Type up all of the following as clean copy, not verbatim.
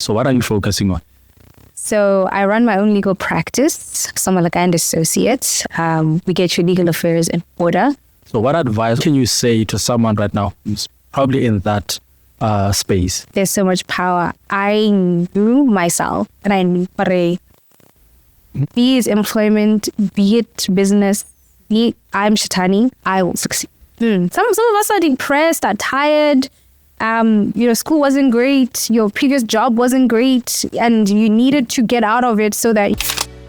So what are you focusing on? So I run my own legal practice, Somolekae and Associates. We get your legal affairs in order. So what advice can you say to someone right now who's probably in that space? There's so much power. I knew myself, and I knew be it employment, be it business, be it I'm Shathani, I will succeed. Some of us are depressed, are tired. School wasn't great, your previous job wasn't great, and you needed to get out of it so that...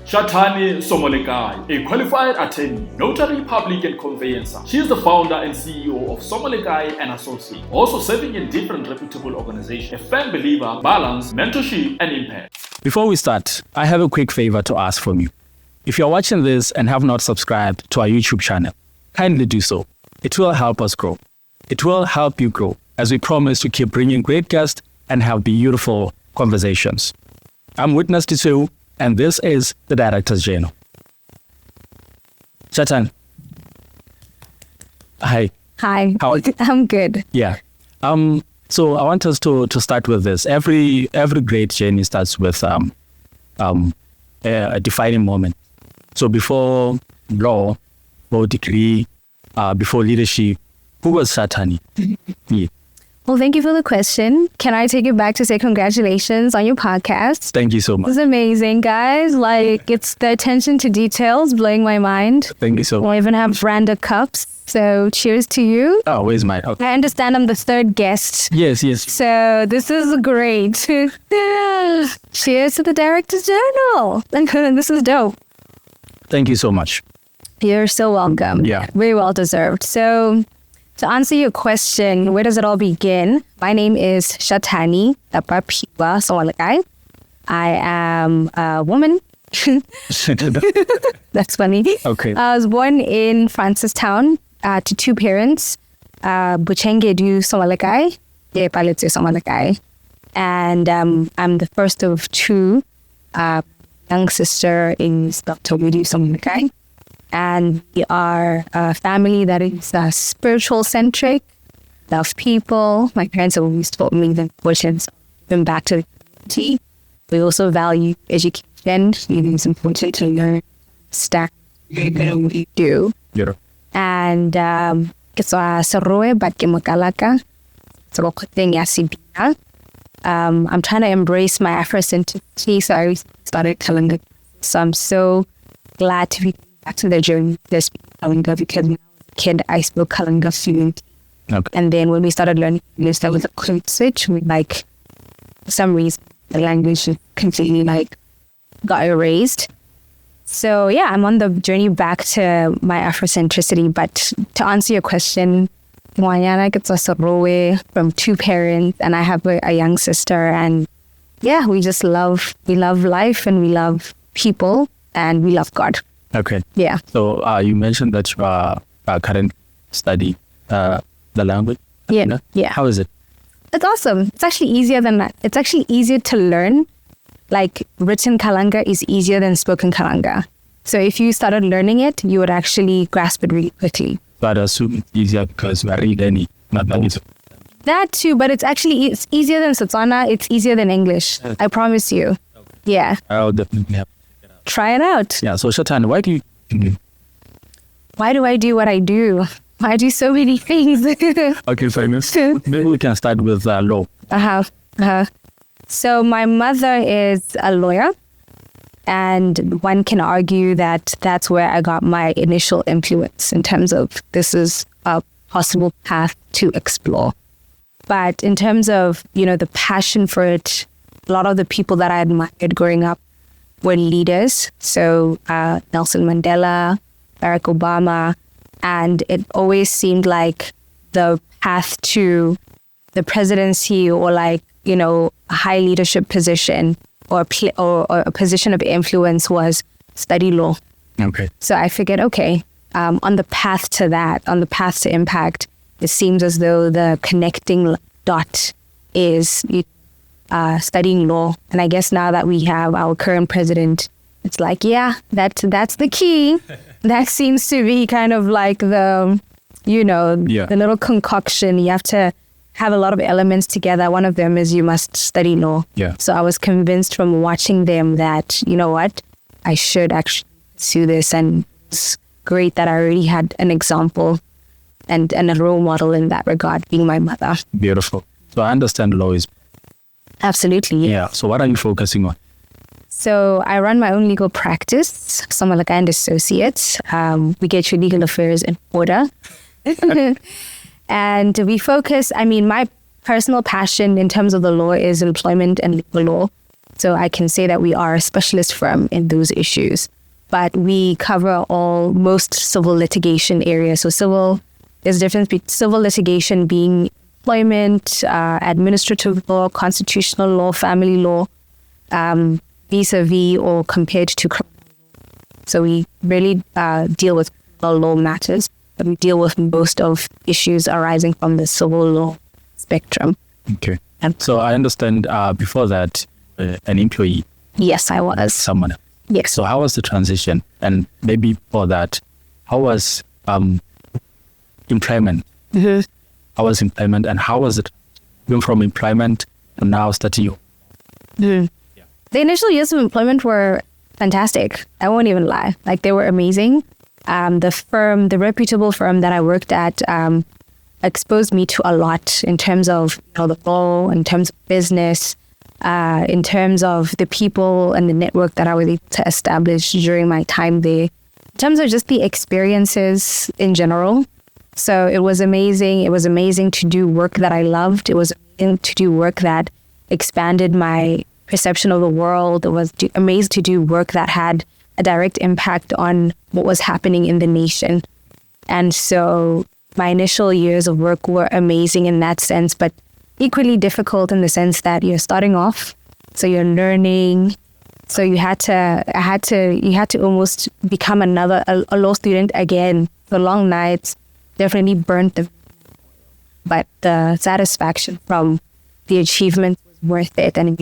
Shathani Somolekae, a qualified attorney, notary public and conveyancer. She is the founder and CEO of Somolekae and Associates, also serving in different reputable organizations, a firm believer, balance, mentorship, and impact. Before we start, I have a quick favor to ask from you. If you're watching this and have not subscribed to our YouTube channel, kindly do so. It will help us grow. It will help you grow as we promise to keep bringing great guests and have beautiful conversations. I'm witness Ditshweu, and this is the Director's Journal. Shatan. Hi. Hi. How are you? I'm good. Yeah. So I want us to start with this. Every great journey starts with a defining moment. So before law, before degree, before leadership, who was Shathani? Yeah. Well, thank you for the question. Can I take it back to say congratulations on your podcast? Thank you so much. This is amazing, guys. It's the attention to details blowing my mind. Thank you so much. We'll even have branded cups. So cheers to you. Oh, where's mine? Okay. I understand I'm the third guest. Yes. So this is great. Cheers to the Director's Journal. This is dope. Thank you so much. You're so welcome. Yeah. Very well deserved. So to answer your question, where does it all begin? My name is Shathani Somolekae. I am a woman. That's funny. Okay. I was born in Francistown to two parents, Ditshweu Somolekae, Somolekae. And I'm the first of two. Young sister is Dr. Somolekae. And we are a family that is spiritual-centric, love people. My parents have always taught me the importance of giving back to the community. We also value education. It's important to learn, stack, what we do. Yeah. And I'm trying to embrace my Afrocentricity, so I started Kalanga. So I'm so glad to be back to the journey to speak Kalanga, because when I was a kid, I spoke Kalanga fluently. Okay. And then when we started learning English, there was a code switch. For some reason, the language completely got erased. So yeah, I'm on the journey back to my Afrocentricity. But to answer your question, from two parents, and I have a young sister, and yeah, we love life, and we love people, and we love God. Okay. Yeah. So you mentioned that you are currently studying the language. Yeah. Yeah. How is it? It's awesome. It's actually easier than that. It's actually easier to learn. Written Kalanga is easier than spoken Kalanga. So if you started learning it, you would actually grasp it really quickly. So I'd assume it's easier because we are reading it. That too, but it's easier than Botswana. It's easier than English. I promise you. Yeah. I'll definitely have to check it out. Try it out. Yeah. So Shathani, why do I do what I do? I do so many things. Okay, famous. Maybe we can start with law. So my mother is a lawyer, and one can argue that that's where I got my initial influence in terms of this is a possible path to explore. But in terms of, the passion for it, a lot of the people that I admired growing up were leaders. So Nelson Mandela, Barack Obama, and it always seemed like the path to the presidency or a high leadership position or a position of influence was study law. Okay. So I figured, on the path to that, on the path to impact, it seems as though the connecting dot is studying law. And I guess now that we have our current president, it's that's the key. That seems to be kind of the, the little concoction. You have to have a lot of elements together. One of them is you must study law. Yeah. So I was convinced from watching them that, you know what, I should actually pursue this. And it's great that I already had an example and a role model in that regard, being my mother. Beautiful. So I understand law is... Absolutely. Yeah. So what are you focusing on? So I run my own legal practice, Somolekae and Associates. We get your legal affairs in order. And we focus, my personal passion in terms of the law is employment and legal law. So I can say that we are a specialist firm in those issues. But we cover most civil litigation areas. So there's a difference between civil litigation being employment, administrative law, constitutional law, family law, vis-a-vis or compared to criminal law. So we really deal with criminal law matters, but we deal with most of issues arising from the civil law spectrum. Okay. So I understand before that, an employee. Yes, I was. Someone else. Yes. So how was the transition? And maybe before that, how was employment? Mm-hmm. How was employment and how was it going from employment to now starting your... Mm-hmm. Yeah. The initial years of employment were fantastic. I won't even lie. Like, they were amazing. The reputable firm that I worked at exposed me to a lot in terms of the law, in terms of business, in terms of the people and the network that I was able to establish during my time there, in terms of just the experiences in general. So it was amazing. It was amazing to do work that I loved. It was amazing to do work that expanded my perception of the world. It was amazing to do work that had a direct impact on what was happening in the nation. And so my initial years of work were amazing in that sense, but equally difficult in the sense that you're starting off, so you're learning. So you had to almost become a law student again. The long nights definitely burnt but the satisfaction from the achievement was worth it, and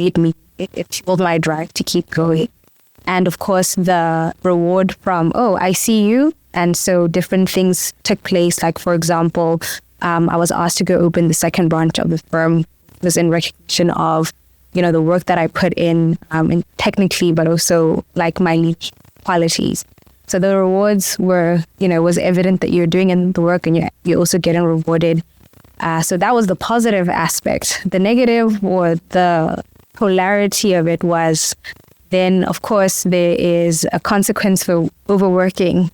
it fueled my drive to keep going. And of course, the reward from, I see you. And so different things took place. Like, for example, I was asked to go open the second branch of the firm. It was in recognition of, the work that I put in technically, but also like my leadership qualities. So the rewards were, was evident that you're doing in the work and you're also getting rewarded. So that was the positive aspect. The negative, or the polarity of it, was then, of course, there is a consequence for overworking.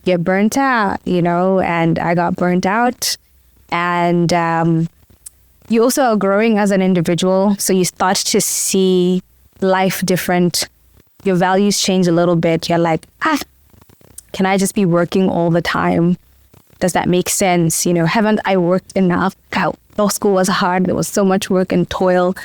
Get burnt out, and I got burnt out. And you also are growing as an individual, so you start to see life different. Your values change a little bit. You're like, can I just be working all the time? Does that make sense? Haven't I worked enough? Law school was hard. There was so much work and toil.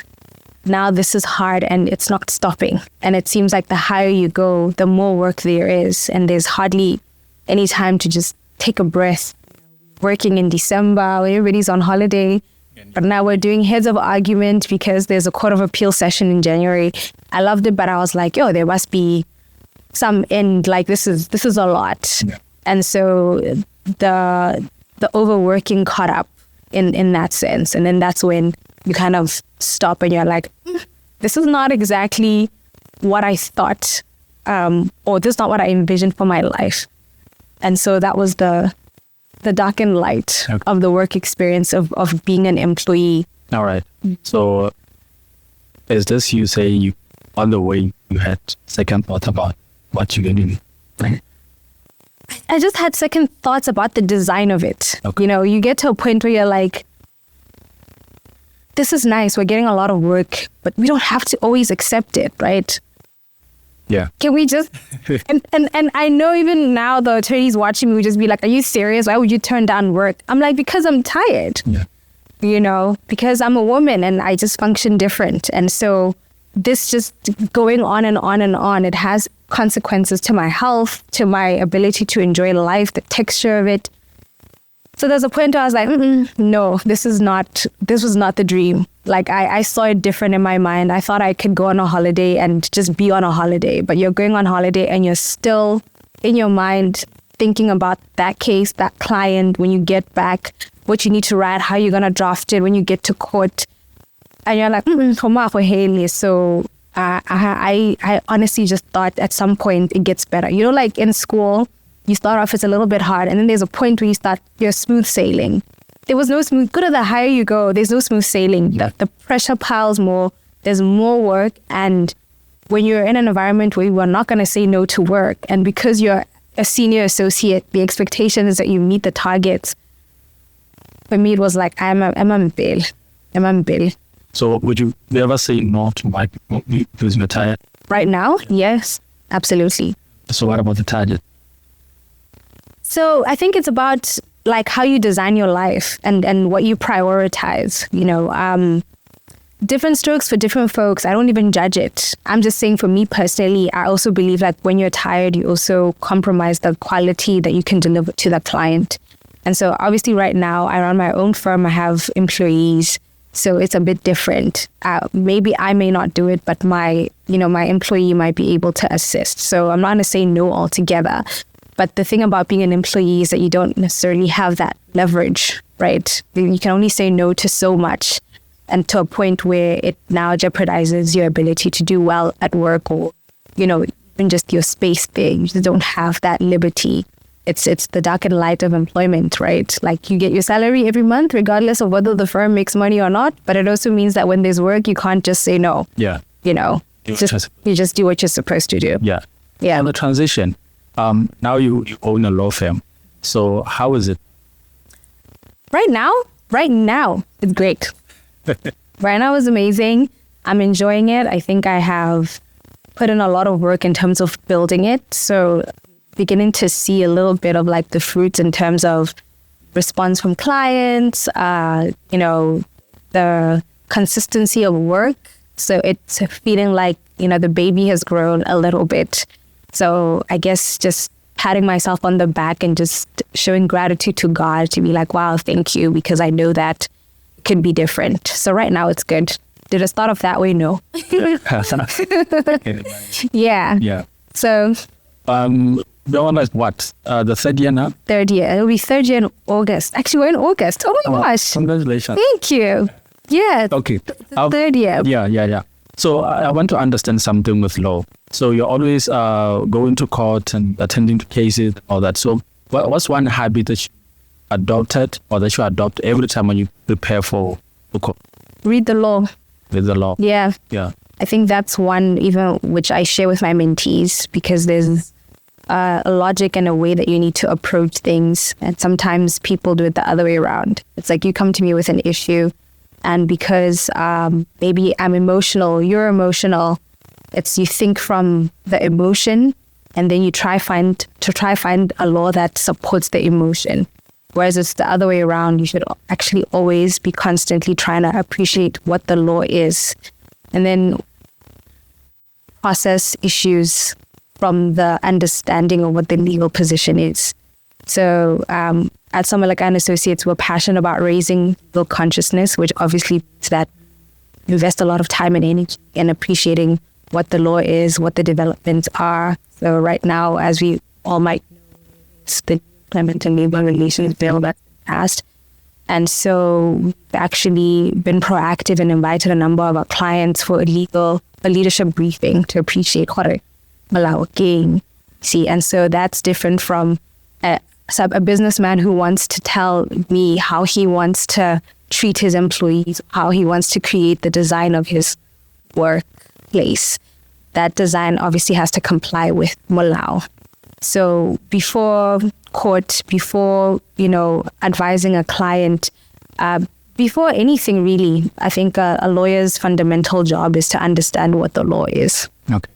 Now this is hard and it's not stopping. And it seems like the higher you go, the more work there is. And there's hardly any time to just take a breath. Working in December, everybody's on holiday. But now we're doing heads of argument because there's a Court of Appeal session in January. I loved it, but I was like, there must be some end. Like, this is a lot. Yeah. And so the overworking caught up in that sense. And then that's when you kind of stop and you're like, this is not exactly what I thought, or this is not what I envisioned for my life. And so that was the dark and light of the work experience of being an employee. All right. So is this you say on the way you had second thought about what you're going to do? I just had second thoughts about the design of it. Okay. You get to a point where you're like, this is nice. We're getting a lot of work, but we don't have to always accept it, right? Yeah. Can we just... and I know even now the attorneys watching me would just be like, are you serious? Why would you turn down work? I'm like, because I'm tired. Yeah. Because I'm a woman and I just function different. And so this just going on and on and on, it has consequences to my health, to my ability to enjoy life, the texture of it. So there's a point where I was like, no, this was not the dream. Like, I saw it different in my mind. I thought I could go on a holiday and just be on a holiday, but you're going on holiday and you're still in your mind thinking about that case, that client. When you get back, what you need to write, how you're going to draft it when you get to court. And you're like, so I honestly just thought at some point it gets better. You know, like in school, you start off, it's a little bit hard. And then there's a point where you're smooth sailing. There was no smooth, good or the higher you go, there's no smooth sailing. The pressure piles more, there's more work. And when you're in an environment where you are not going to say no to work, and because you're a senior associate, the expectation is that you meet the targets. For me, it was like, I'm a bill. So would you ever say no to white people because you're tired? Right now? Yes, absolutely. So what about the target? So I think it's about like how you design your life and what you prioritize, you know, different strokes for different folks. I don't even judge it. I'm just saying for me personally, I also believe like when you're tired, you also compromise the quality that you can deliver to the client. And so obviously right now I run my own firm. I have employees. So it's a bit different. Maybe I may not do it, but my employee might be able to assist. So I'm not going to say no altogether. But the thing about being an employee is that you don't necessarily have that leverage, right? You can only say no to so much, and to a point where it now jeopardizes your ability to do well at work, or, you know, even just your space there. You just don't have that liberty. It's the dark and light of employment, right? Like you get your salary every month, regardless of whether the firm makes money or not. But it also means that when there's work, you can't just say no. Yeah. You know, you just do what you're supposed to do. Yeah. Yeah. On the transition, now you own a law firm. So how is it? Right now, it's great. Right now is amazing. I'm enjoying it. I think I have put in a lot of work in terms of building it. So beginning to see a little bit of like the fruits in terms of response from clients, you know, the consistency of work. So it's feeling like, you know, the baby has grown a little bit. So I guess just patting myself on the back and just showing gratitude to God to be like, wow, thank you, because I know that it could be different. So right now it's good. Did it start off that way? No. Yeah. Yeah. So the one is what? The third year now? Third year. It'll be third year in August. Actually, we're in August. Oh my gosh. Congratulations. Thank you. Yeah. Okay. Third year. Yeah. So I want to understand something with law. So you're always going to court and attending to cases and all that. So what's one habit that you adopted or that you adopt every time when you prepare for court? Read the law. Read the law. Yeah. Yeah. I think that's one even which I share with my mentees, because there's a logic and a way that you need to approach things. And sometimes people do it the other way around. It's like you come to me with an issue, and because maybe I'm emotional, you're emotional, it's you think from the emotion, and then you try find a law that supports the emotion. Whereas it's the other way around. You should actually always be constantly trying to appreciate what the law is, and then process issues from the understanding of what the legal position is. So at Somolekae and Associates, we're passionate about raising legal consciousness, which obviously means that you invest a lot of time and energy in appreciating what the law is, what the developments are. So right now, as we all might know, it's the Employment and Labor Relations Bill that's passed. And so we've actually been proactive and invited a number of our clients for a leadership briefing to appreciate what Malao gain. See, and so that's different from a businessman who wants to tell me how he wants to treat his employees, how he wants to create the design of his workplace. That design obviously has to comply with Malao. So before court, before, advising a client, before anything really, I think a lawyer's fundamental job is to understand what the law is. Okay.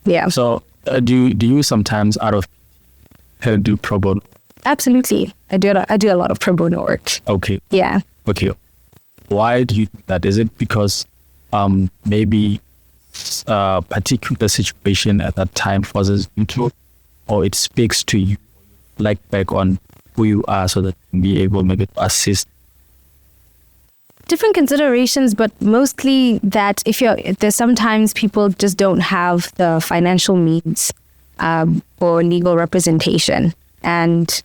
Yeah. So do you sometimes out of do pro bono? Absolutely. I do a lot of pro bono work. Okay. Yeah. Okay. Why do you do that? Is it because maybe a particular situation at that time forces you to, or it speaks to you, like back on who you are, so that you can be able maybe to assist? Different considerations, but mostly that there's sometimes people just don't have the financial means for legal representation. And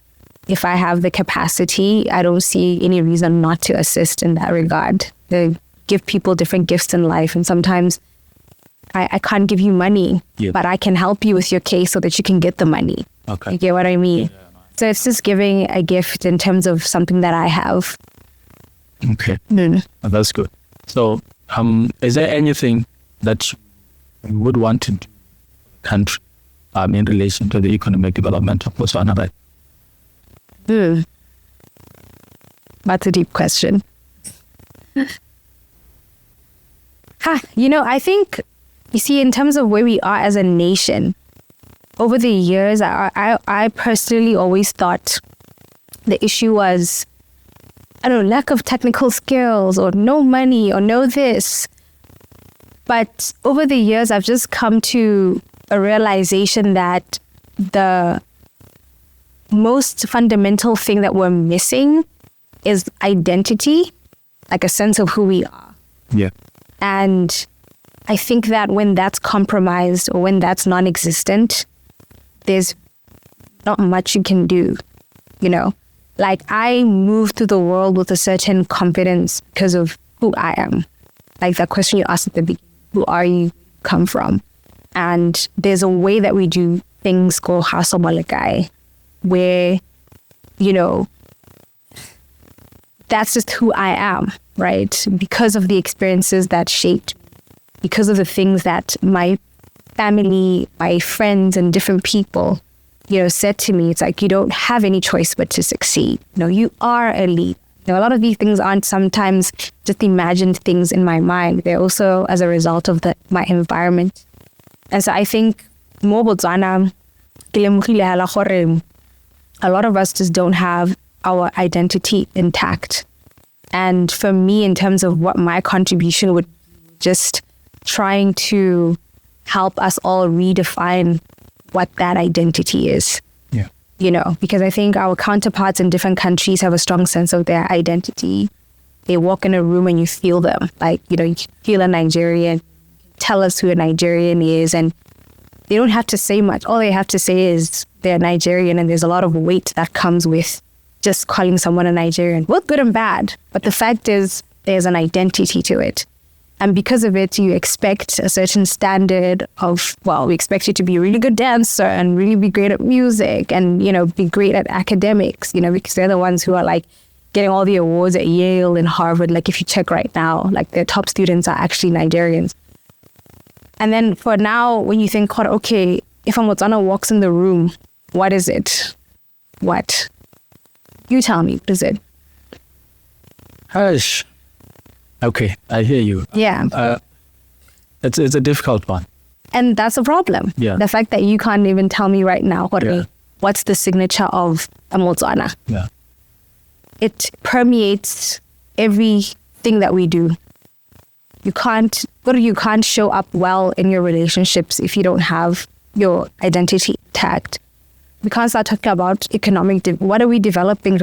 if I have the capacity, I don't see any reason not to assist in that regard. They give people different gifts in life, and sometimes I can't give you money, but I can help you with your case so that you can get the money. Okay. You get what I mean? So it's just giving a gift in terms of something that I have. Okay. Oh, that's good. So, is there anything that you would want to do in the country in relation to the economic development of Botswana? Right? That's a deep question. I think, you see, in terms of where we are as a nation, over the years, I personally always thought the issue was, lack of technical skills or no money or no this. But over the years, I've just come to a realization that the most fundamental thing that we're missing is identity, like a sense of who we are. Yeah. And I think that when that's compromised or when that's non-existent, there's not much you can do, Like, I move through the world with a certain confidence because of who I am. Like that question you asked at the beginning, who are you, come from? And there's a way that we do things called Somolekae, where, that's just who I am, right? Because of the experiences that shaped me, because of the things that my family, my friends, and different people, said to me. It's like, you don't have any choice but to succeed. You are a leader. A lot of these things aren't sometimes just imagined things in my mind. They're also as a result of my environment. And so I think more Botswana, a lot of us just don't have our identity intact. And for me, in terms of what my contribution would be, just trying to help us all redefine what that identity is. Yeah. Because I think our counterparts in different countries have a strong sense of their identity. They walk in a room and you feel them. Like, you feel a Nigerian, tell us who a Nigerian is, and they don't have to say much. All they have to say is they're Nigerian, and there's a lot of weight that comes with just calling someone a Nigerian, both good and bad. But the fact is, there's an identity to it. And because of it, you expect a certain standard of, we expect you to be a really good dancer and really be great at music and, be great at academics, because they're the ones who are like getting all the awards at Yale and Harvard. Like, if you check right now, like their top students are actually Nigerians. And then for now, when you think, okay, if a Botswana walks in the room, what is it? What? You tell me, what is it? Hush. Okay, I hear you. Yeah. It's a difficult one. And that's a problem. Yeah. The fact that you can't even tell me right now, what's the signature of a Botswana? Yeah. It permeates everything that we do. You can't show up well in your relationships if you don't have your identity intact. We can't start talking about what are we developing?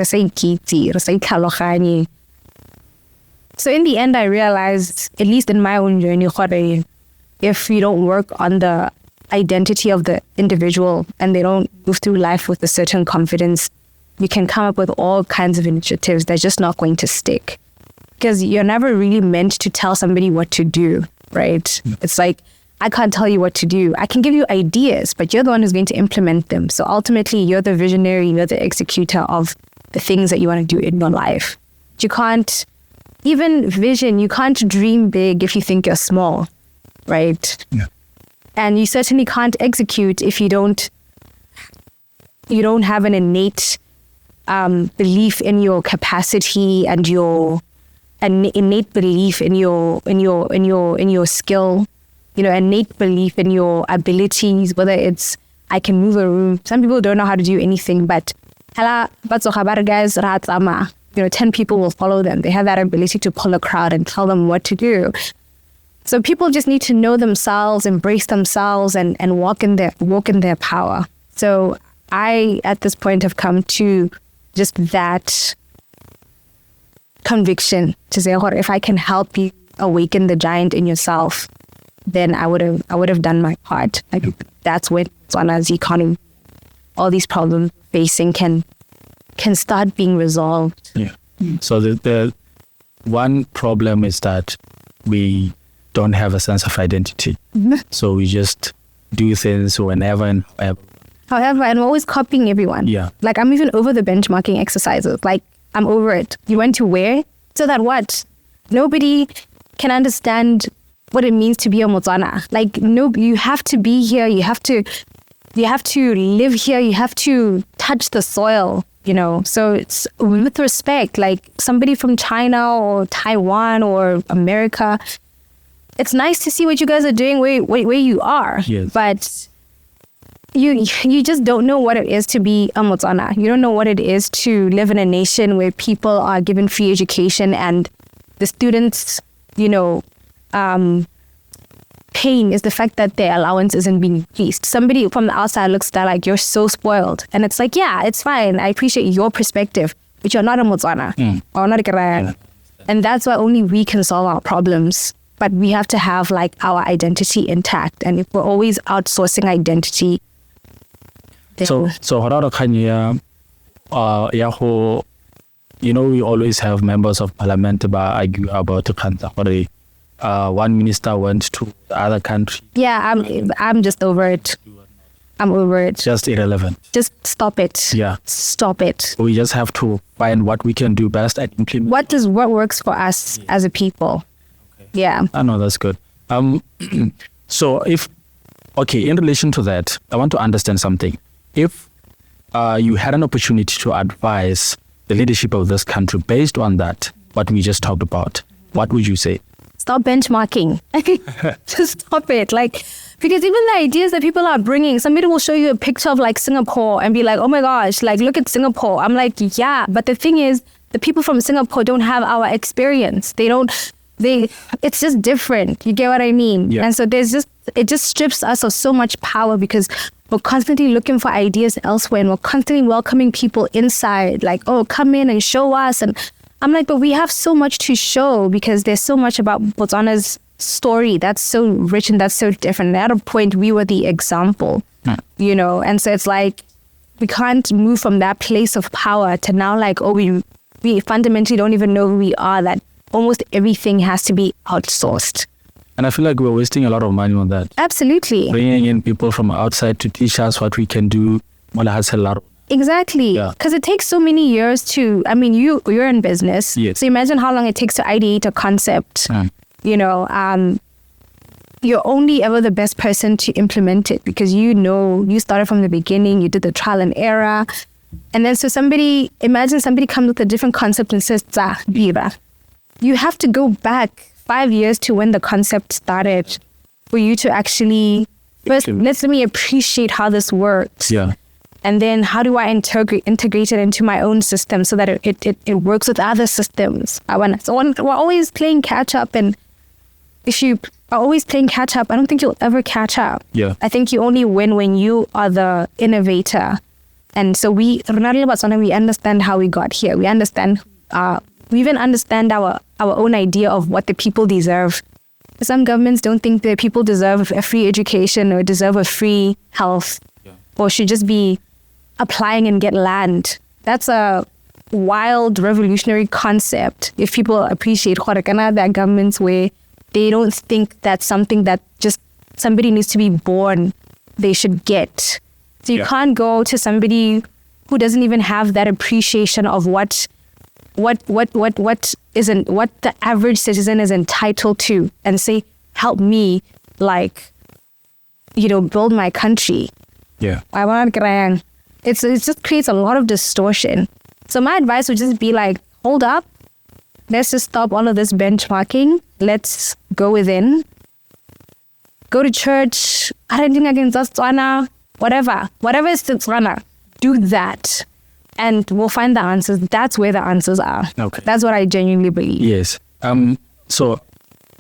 So in the end, I realized, at least in my own journey, if you don't work on the identity of the individual and they don't move through life with a certain confidence, you can come up with all kinds of initiatives that's just not going to stick. Because you're never really meant to tell somebody what to do, right? Yeah. It's like, I can't tell you what to do. I can give you ideas, but you're the one who's going to implement them. So ultimately, you're the visionary, you're the executor of the things that you want to do in your life. You can't even vision, you can't dream big if you think you're small, right? Yeah. And you certainly can't execute if you don't have an innate belief in your capacity and an innate belief in your skill, innate belief in your abilities, whether it's I can move a room. Some people don't know how to do anything, but 10 people will follow them. They have that ability to pull a crowd and tell them what to do. So people just need to know themselves, embrace themselves, and walk in their power. So I, at this point, have come to just that conviction to say, if I can help you awaken the giant in yourself, then I would have done my part. That's when Botswana's economy, all these problems facing can can start being resolved. Yeah. So the one problem is that we don't have a sense of identity. So we just do things whenever and However, and we're always copying everyone. Yeah. Like, I'm even over the benchmarking exercises. Like, I'm over it. You went to where? So that what? Nobody can understand what it means to be a Botswana. Like, no, you have to be here. You have to live here. You have to touch the soil, you know. So it's with respect, like somebody from China or Taiwan or America, it's nice to see what you guys are doing where you are. Yes. But you just don't know what it is to be a Botswana. You don't know what it is to live in a nation where people are given free education and the students, you know, pain is the fact that their allowance isn't being increased. Somebody from the outside looks at like, you're so spoiled. And it's like, yeah, it's fine. I appreciate your perspective, but you're not a Botswana or not a Kalanga. And that's why only we can solve our problems. But we have to have like our identity intact. And if we're always outsourcing identity, then So hararo kanya you know, we always have members of parliament argue about the one minister went to the other country. yeah, I'm just over it. I'm over it. Just irrelevant. Just stop it. Yeah. Stop it. We just have to find what we can do best and implement. What works for us as a people? Yeah. I know, that's good. So in relation to that, I want to understand something. If you had an opportunity to advise the leadership of this country based on that, what we just talked about, what would you say? Stop benchmarking. Just stop it. Like, because even the ideas that people are bringing, somebody will show you a picture of like Singapore and be like, oh my gosh, like look at Singapore. I'm like, yeah, but the thing is, the people from Singapore don't have our experience. It's just different. You get what I mean? Yeah. And so it just strips us of so much power because we're constantly looking for ideas elsewhere and we're constantly welcoming people inside. Like, oh, come in and show us. And I'm like, but we have so much to show because there's so much about Botswana's story that's so rich and that's so different. And at a point, we were the example, you know? And so it's like, we can't move from that place of power to now like, oh, we fundamentally don't even know who we are, that almost everything has to be outsourced. And I feel like we're wasting a lot of money on that. Absolutely. Bringing in people from outside to teach us what we can do. Exactly. Yeah. Because it takes so many years to, I mean, you're in business. Yes. So imagine how long it takes to ideate a concept. You know, you're only ever the best person to implement it because you started from the beginning, you did the trial and error. And then so imagine somebody comes with a different concept and says, Bira. You have to go back 5 years to when the concept started for you to actually, first, let me appreciate how this works. Yeah. And then how do I integrate it into my own system so that it works with other systems? We're always playing catch up. And if you are always playing catch up, I don't think you'll ever catch up. Yeah. I think you only win when you are the innovator. And so we understand how we got here. We understand, we even understand our own idea of what the people deserve. Some governments don't think that people deserve a free education or deserve a free health or should just be applying and get land. That's a wild revolutionary concept. If people appreciate Khorakana, there are governments where they don't think that's something that just somebody needs to be born, they should get. So you can't go to somebody who doesn't even have that appreciation of what the average citizen is entitled to and say, help me, like, you know, build my country. Yeah. It just creates a lot of distortion. So my advice would just be like, hold up. Let's just stop all of this benchmarking. Let's go within. Go to church. I don't think I can Botswana. Whatever is Botswana. Do that. And we'll find the answers. That's where the answers are. Okay. That's what I genuinely believe. Yes. So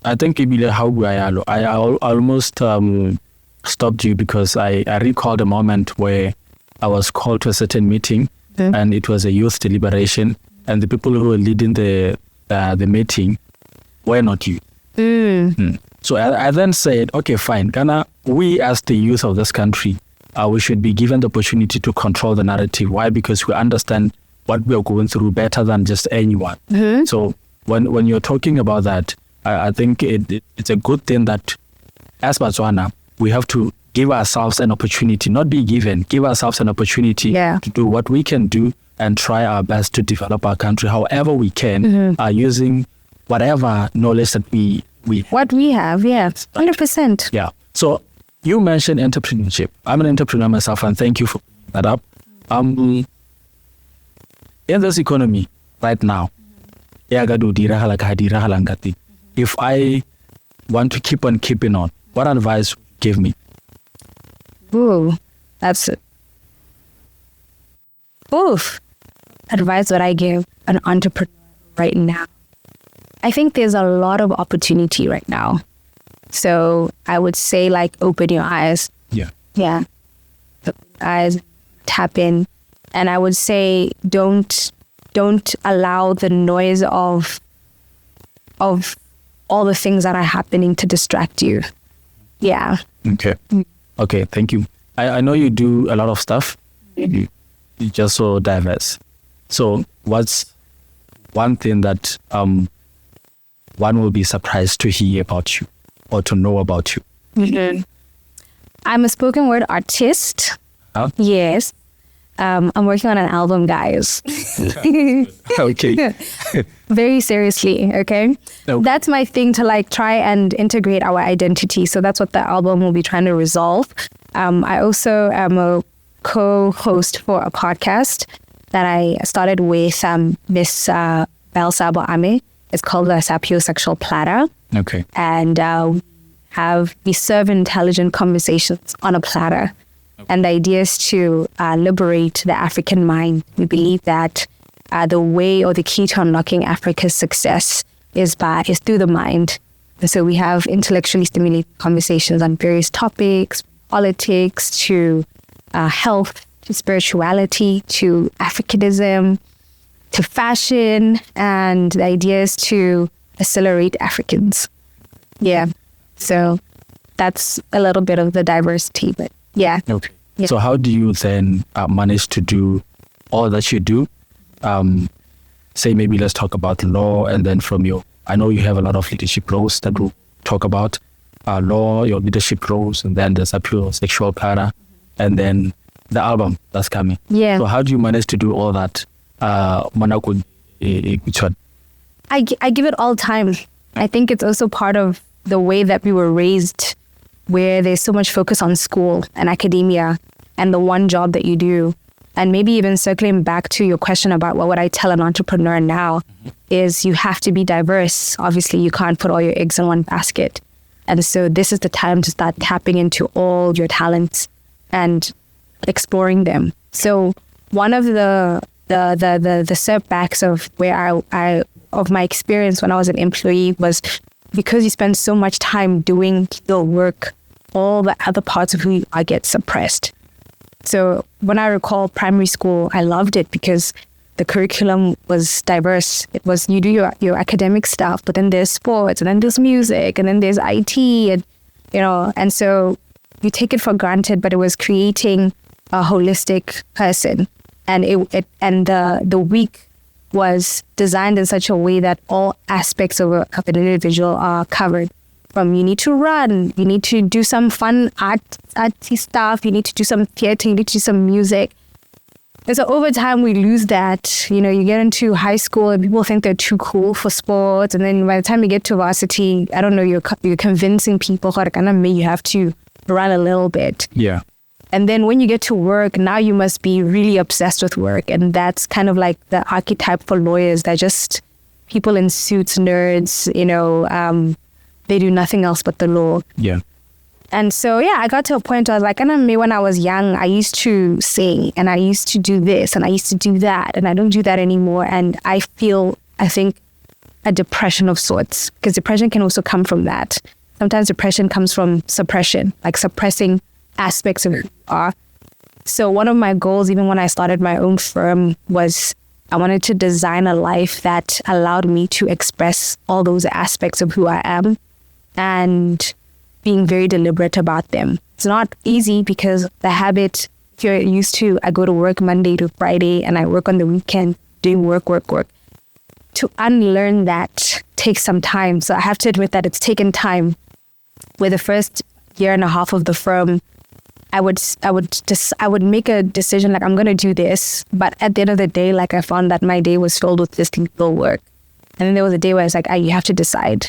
I think I almost stopped you because I recalled a moment where I was called to a certain meeting and it was a youth deliberation and the people who were leading the meeting were not you. So I then said, okay, fine. Ghana, we as the youth of this country, we should be given the opportunity to control the narrative. Why? Because we understand what we are going through better than just anyone. So when you're talking about that, I think it's a good thing that as Botswana, we have to give ourselves an opportunity, not be given, give ourselves an opportunity to do what we can do and try our best to develop our country however we can, using whatever knowledge that we have. What we have, 100%. Yeah. So you mentioned entrepreneurship. I'm an entrepreneur myself, and thank you for bringing that up. In this economy right now, if I want to keep on keeping on, what advice would you give me? Ooh, that's it. Oof. Advice that I give an entrepreneur right now. I think there's a lot of opportunity right now. So I would say, like, open your eyes. Yeah. Yeah. Open your eyes, tap in. And I would say don't allow the noise of all the things that are happening to distract you. Yeah. Okay, thank you. I know you do a lot of stuff. You're just so diverse. So what's one thing that one will be surprised to hear about you or to know about you? I'm a spoken word artist. Huh? Yes. I'm working on an album, guys. Okay. Very seriously, okay? No. That's my thing, to like try and integrate our identity. So that's what the album will be trying to resolve. I also am a co-host for a podcast that I started with Miss Belsabo Ame. It's called the Sapio Sexual Platter. Okay. And we serve intelligent conversations on a platter. And the idea is to liberate the African mind. We believe that the way or the key to unlocking Africa's success is through the mind. And so we have intellectually stimulating conversations on various topics, politics to health, to spirituality, to Africanism, to fashion. And the idea is to accelerate Africans. Yeah. So that's a little bit of the diversity, but yeah. Okay. Yeah. So how do you then manage to do all that you do? Say maybe let's talk about law, and then I know you have a lot of leadership roles that we'll talk about. Law, your leadership roles, and then the Sapio Sexual Platter, and then the album that's coming. Yeah. So how do you manage to do all that? I give it all time. I think it's also part of the way that we were raised, where there's so much focus on school and academia and the one job that you do. And maybe even circling back to your question about what would I tell an entrepreneur now, is you have to be diverse. Obviously, you can't put all your eggs in one basket. And so this is the time to start tapping into all your talents and exploring them. So one of the setbacks of where of my experience when I was an employee was because you spend so much time doing the work, all the other parts of who you are get suppressed. So when I recall primary school, I loved it because the curriculum was diverse. It was, you do your academic stuff, but then there's sports, and then there's music, and then there's IT, and and so you take it for granted, but it was creating a holistic person. And the week was designed in such a way that all aspects of an individual are covered. From you need to run, you need to do some fun arty stuff, you need to do some theater, you need to do some music. And so over time we lose that. You get into high school and people think they're too cool for sports, and then by the time you get to varsity, I don't know, you're convincing people you have to run a little bit. Yeah. And then when you get to work, now you must be really obsessed with work. And that's kind of like the archetype for lawyers. They're just people in suits, nerds, they do nothing else but the law. Yeah. And so, I got to a point where I was like, when I was young, I used to sing and I used to do this and I used to do that, and I don't do that anymore. And I think, a depression of sorts, because depression can also come from that. Sometimes depression comes from suppression, like suppressing aspects of who you are. So one of my goals, even when I started my own firm, was I wanted to design a life that allowed me to express all those aspects of who I am and being very deliberate about them. It's not easy because the habit if you're used to, I go to work Monday to Friday and I work on the weekend, doing work. To unlearn that takes some time. So I have to admit that it's taken time. Where the first year and a half of the firm, I would make a decision like, I'm going to do this. But at the end of the day, like, I found that my day was filled with this legal work. And then there was a day where I was like, you have to decide.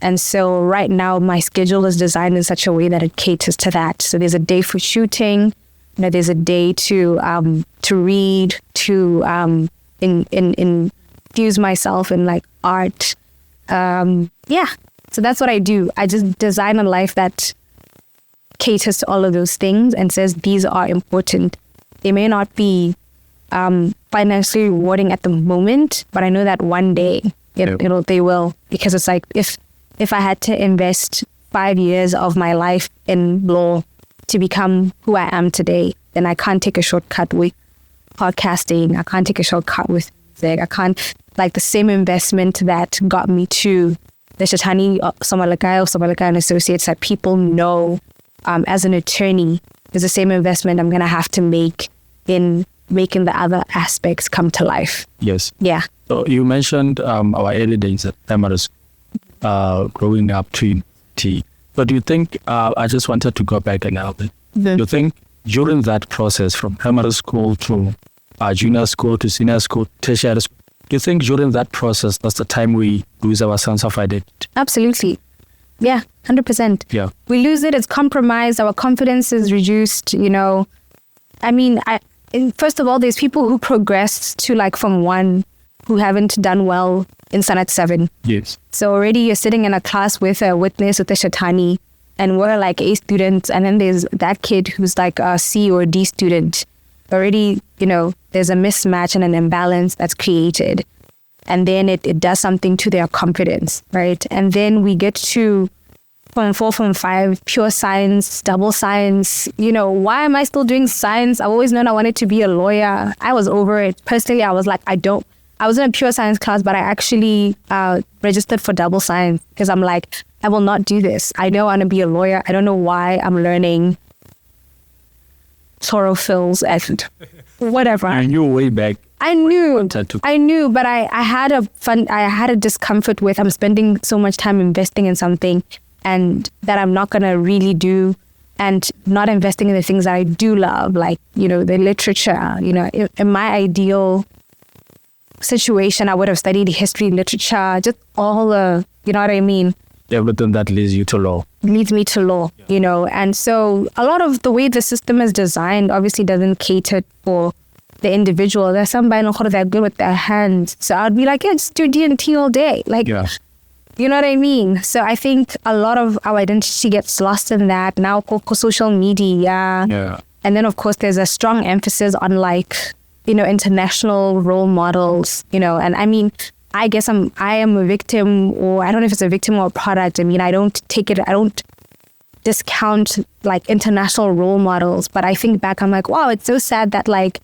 And so right now my schedule is designed in such a way that it caters to that. So there's a day for shooting, there's a day to read, to infuse myself in like art. So that's what I do. I just design a life that caters to all of those things and says these are important. They may not be financially rewarding at the moment, but I know that one day they will, because it's like if I had to invest 5 years of my life in law to become who I am today, then I can't take a shortcut with podcasting. I can't take a shortcut with music. I can't, like, the same investment that got me to the Shathani Somolekae and Associates that people know as an attorney is the same investment I'm going to have to make in making the other aspects come to life. Yes. Yeah. So you mentioned our early days at primary school, growing up to university. But do you think, I just wanted to go back a little bit. Do you think during that process from primary school to junior school to senior school, tertiary school, do you think during that process, that's the time we lose our sense of identity? Absolutely. Yeah, 100%. Yeah. We lose it, it's compromised, our confidence is reduced, I mean, first of all, there's people who progressed to like from 1 who haven't done well in Sanat 7. Yes. So already you're sitting in a class with a witness, with a Shathani, and we're like A students, and then there's that kid who's like a C or D student. Already, there's a mismatch and an imbalance that's created. And then it does something to their confidence, right? And then we get to Form 4, Form 5, pure science, double science. Why am I still doing science? I've always known I wanted to be a lawyer. I was over it. Personally, I was like, I was in a pure science class, but I actually registered for double science because I'm like, I will not do this. I know I want to be a lawyer. I don't know why I'm learning chlorophyll and whatever. I knew way back. I knew, but I had a discomfort with I'm spending so much time investing in something and that I'm not going to really do, and not investing in the things that I do love, like, the literature. In my ideal situation, I would have studied history, literature, just all the, you know what I mean? Everything that leads you to law. Leads me to law, And so a lot of the way the system is designed obviously doesn't cater for the individual. There's some that are good with their hands. So I'd be like, just do D&T all day. Like, you know what I mean? So I think a lot of our identity gets lost in that. Now, social media. Yeah. And then, of course, there's a strong emphasis on international role models, and I mean, I guess I am a victim, or I don't know if it's a victim or a product. I mean, I don't discount like international role models, but I think back, I'm like, wow, it's so sad that like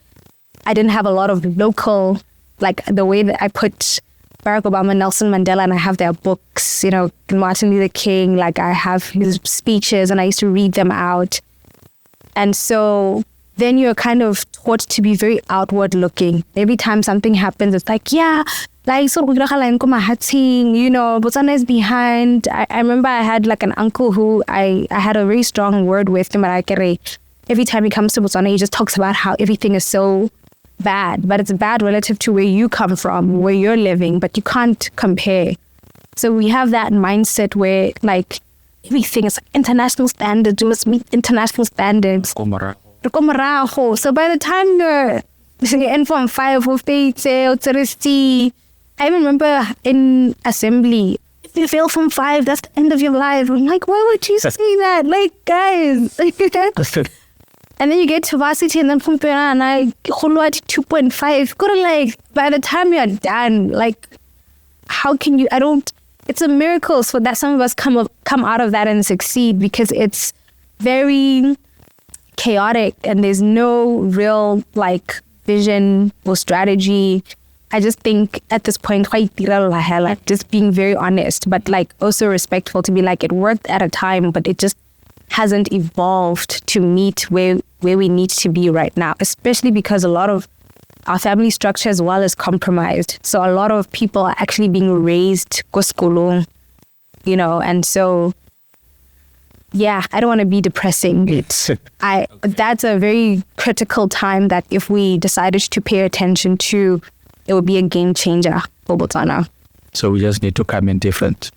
I didn't have a lot of local, like the way that I put Barack Obama, Nelson Mandela, and I have their books, Martin Luther King, like I have his speeches and I used to read them out. And so then you're kind of taught to be very outward looking. Every time something happens, it's like, Botswana is behind. I remember I had like an uncle who I had a very strong word with him. Every time he comes to Botswana, he just talks about how everything is so bad, but it's bad relative to where you come from, where you're living, but you can't compare. So we have that mindset where like everything is like international standards, you must meet international standards. So by the time you're in Form 5 of I remember in assembly, if you fail Form 5, that's the end of your life. I'm like, why would you say that? Like, guys. And then you get to varsity and then from and I 2.5. Like, by the time you're done, like, how can you, it's a miracle so that some of us come out of that and succeed, because it's very chaotic and there's no real like vision or strategy. I just think at this point, like just being very honest, but like also respectful to be like, it worked at a time, but it just hasn't evolved to meet where where we need to be right now, especially because a lot of our family structure as well is compromised. So a lot of people are actually being raised koskolong, and so, yeah, I don't want to be depressing. That's a very critical time that if we decided to pay attention to, it would be a game changer for Botswana. So we just need to come in different.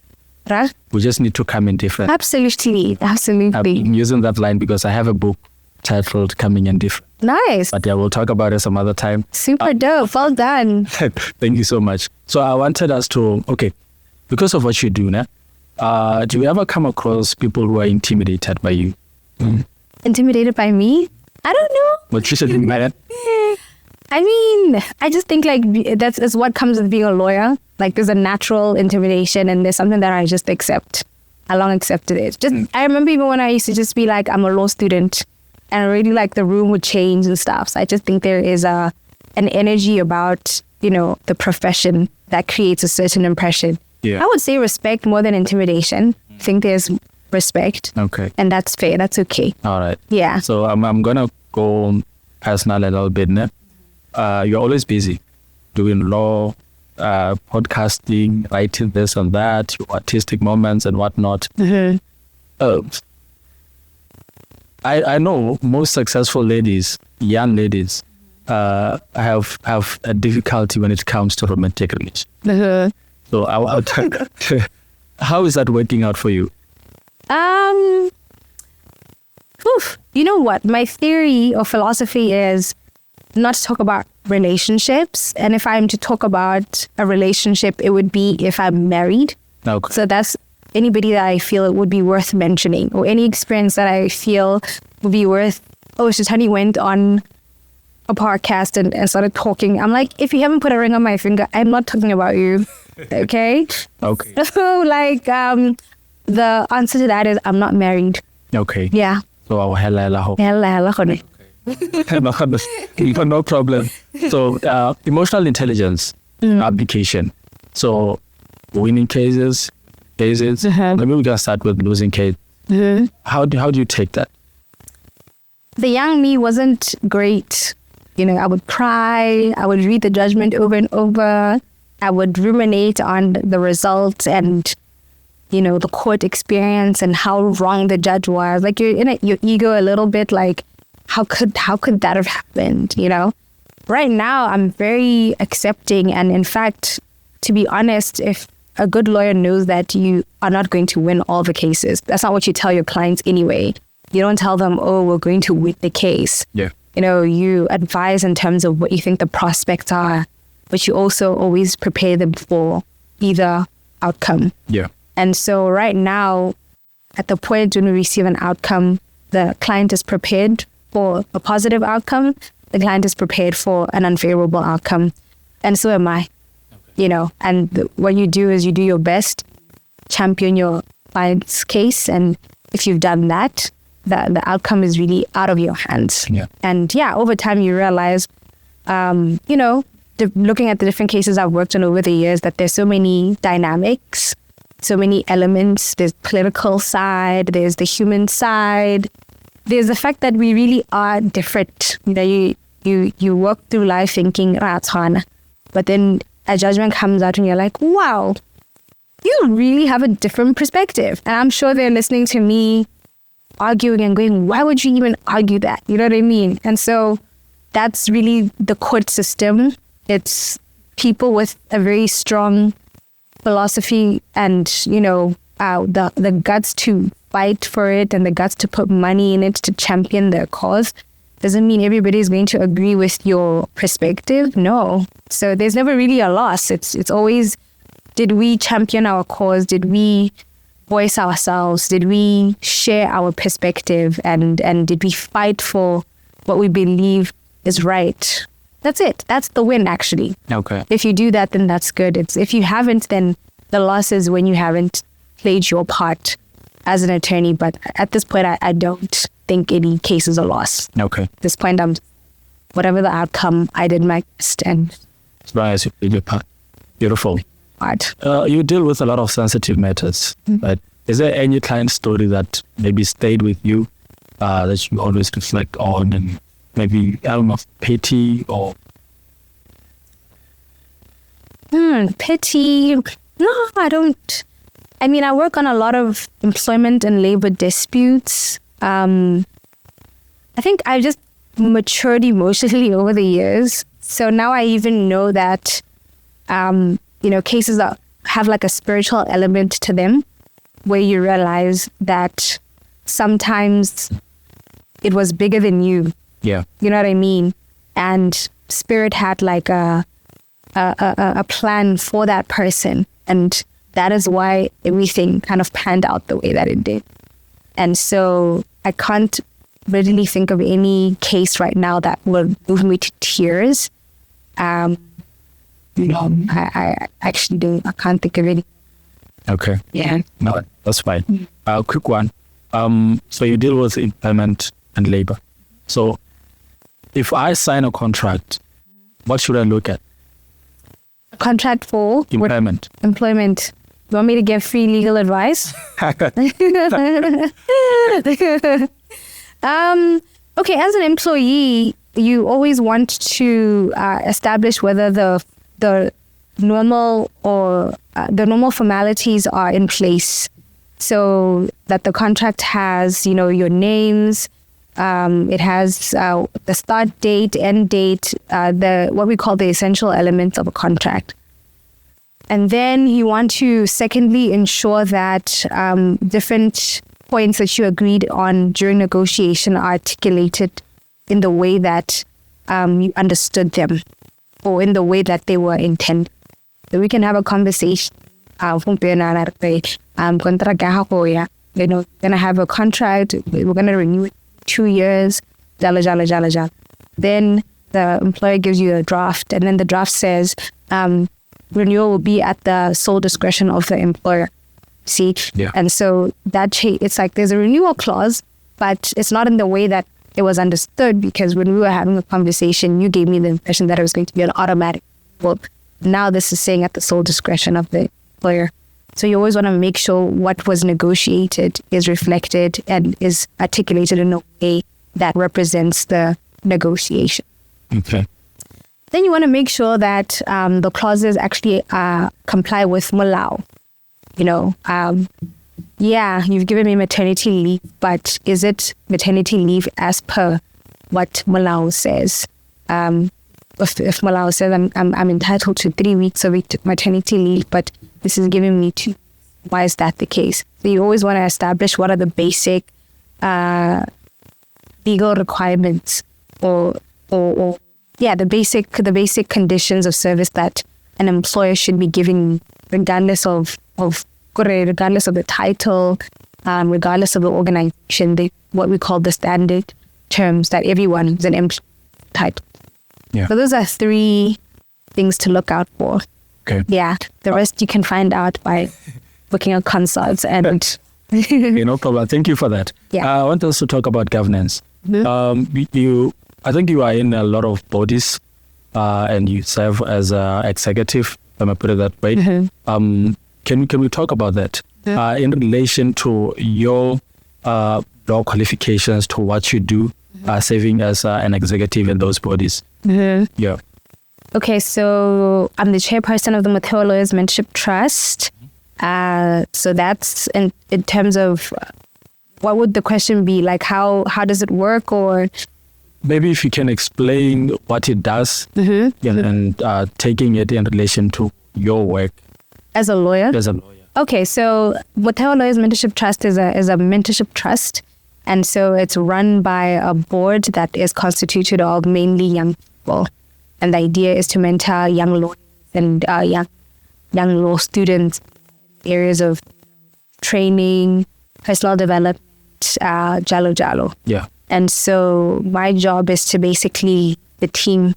Right? We just need to come in different. Absolutely. I'm using that line because I have a book titled Coming in Different. Nice. But yeah, we'll talk about it some other time. Super dope. Well done. Thank you so much. So I wanted us to, because of what you do now, do you ever come across people who are intimidated by you? Intimidated by me? I don't know. But you said mad. I mean, I just think that's what comes with being a lawyer. Like there's a natural intimidation and there's something that I just accept. I long accepted it. I remember even when I used to just be like, I'm a law student and already like the room would change and stuff. So I just think there is an energy about, the profession that creates a certain impression. Yeah. I would say respect more than intimidation. I think there's respect. Okay. And that's fair. That's okay. All right. Yeah. So I'm going to go personal a little bit. You're always busy doing law, podcasting, writing this and that, your artistic moments and whatnot. Mm-hmm. I know most successful ladies, young ladies, have a difficulty when it comes to romantic relations. Mm-hmm. So how is that working out for you? You know what? My theory or philosophy is not to talk about relationships. And if I'm to talk about a relationship, it would be if I'm married. Okay. So that's anybody that I feel it would be worth mentioning, or any experience that I feel would be worth. Shathani went on a podcast and started talking. I'm like, if you haven't put a ring on my finger, I'm not talking about you. Okay? Okay. So the answer to that is I'm not married. Okay. Yeah. So hella. No problem. So emotional intelligence application. So winning cases. Maybe we can start with losing case. How do you take that? The young me wasn't great. I would cry. I would read the judgment over and over. I would ruminate on the results and the court experience and how wrong the judge was. Like you're in your ego a little bit. Like how could that have happened? Right now I'm very accepting, and in fact, to be honest, if a good lawyer knows that you are not going to win all the cases, that's not what you tell your clients anyway. You don't tell them, we're going to win the case. Yeah. You advise in terms of what you think the prospects are, but you also always prepare them for either outcome. Yeah. And so right now, at the point when we receive an outcome, the client is prepared for a positive outcome. The client is prepared for an unfavorable outcome. And so am I. And what you do is you do your best, champion your client's case. And if you've done that, the outcome is really out of your hands. Yeah. And over time you realize, looking at the different cases I've worked on over the years, that there's so many dynamics, so many elements. There's political side, there's the human side, there's the fact that we really are different. You walk through life thinking, but then a judgment comes out and you're like, wow, you really have a different perspective. And I'm sure they're listening to me arguing and going, why would you even argue that? You know what I mean? And so that's really the court system. It's people with a very strong philosophy and, the guts to fight for it and the guts to put money in it to champion their cause. Doesn't mean everybody is going to agree with your perspective. No. So there's never really a loss. It's always, did we champion our cause? Did we voice ourselves? Did we share our perspective? And did we fight for what we believe is right? That's it. That's the win, actually. Okay. If you do that, then that's good. If you haven't, then the loss is when you haven't played your part as an attorney. But at this point, I don't think any case is a loss. Okay. At this point, whatever the outcome, I did my best and as long as you played your part. Beautiful. Art. You deal with a lot of sensitive matters, but is there any client story that maybe stayed with you that you always reflect on, and maybe element of pity or pity? No, I don't. I mean, I work on a lot of employment and labor disputes. I think I've just matured emotionally over the years. So now I even know that, cases that have like a spiritual element to them, where you realize that sometimes it was bigger than you. Yeah. You know what I mean? And spirit had like a plan for that person. And that is why everything kind of panned out the way that it did. And so I can't readily think of any case right now that will move me to tears. I actually don't. I can't think of any. Okay. Yeah. No, that's fine. Quick one. So you deal with employment and labor. So if I sign a contract, what should I look at? Contract for Employment. Employment. You want me to give free legal advice? Okay, as an employee, you always want to establish whether the normal or the normal formalities are in place, so that the contract has, your names. It has the start date, end date, what we call the essential elements of a contract. And then you want to, secondly, ensure that different points that you agreed on during negotiation are articulated in the way that you understood them, or in the way that they were intended. So we can have a conversation. We're going to have a contract. We're going to renew it 2 years. Jala, jala, jala, jala. Then the employer gives you a draft, and then the draft says renewal will be at the sole discretion of the employer. See? Yeah. And so it's like there's a renewal clause, but it's not in the way that it was understood, because when we were having a conversation, you gave me the impression that it was going to be an automatic. Well, now this is saying at the sole discretion of the employer. So you always want to make sure what was negotiated is reflected and is articulated in a way that represents the negotiation. Okay. Then you want to make sure that the clauses actually comply with Molao. You've given me maternity leave, but is it maternity leave as per what Molao says? If Molao says I'm entitled to 3 weeks of maternity leave, but this is giving me 2, why is that the case? So you always want to establish what are the basic legal requirements, or the basic conditions of service that an employer should be giving, regardless of the title, regardless of the organization, what we call the standard terms that everyone is an employee type. Yeah. So those are 3 things to look out for. Okay. Yeah. The rest you can find out by booking a consult and no problem. Thank you for that. Yeah. I want us to talk about governance. Mm-hmm. I think you are in a lot of bodies, and you serve as an executive, if I put it that way. Mm-hmm. Can we talk about that in relation to your law qualifications, to what you do, serving as an executive in those bodies? Mm-hmm. Yeah. Okay, so I'm the chairperson of the Mother Law Mentorship Trust. So that's in terms of what would the question be? Like how does it work, or maybe if you can explain what it does, and taking it in relation to your work as a lawyer. As a lawyer. Okay, so Mother Law Mentorship Trust is a mentorship trust, and so it's run by a board that is constituted of mainly young people, and the idea is to mentor young lawyers and young law students in areas of training, personal development, jalo. Yeah. And so my job is to basically the team.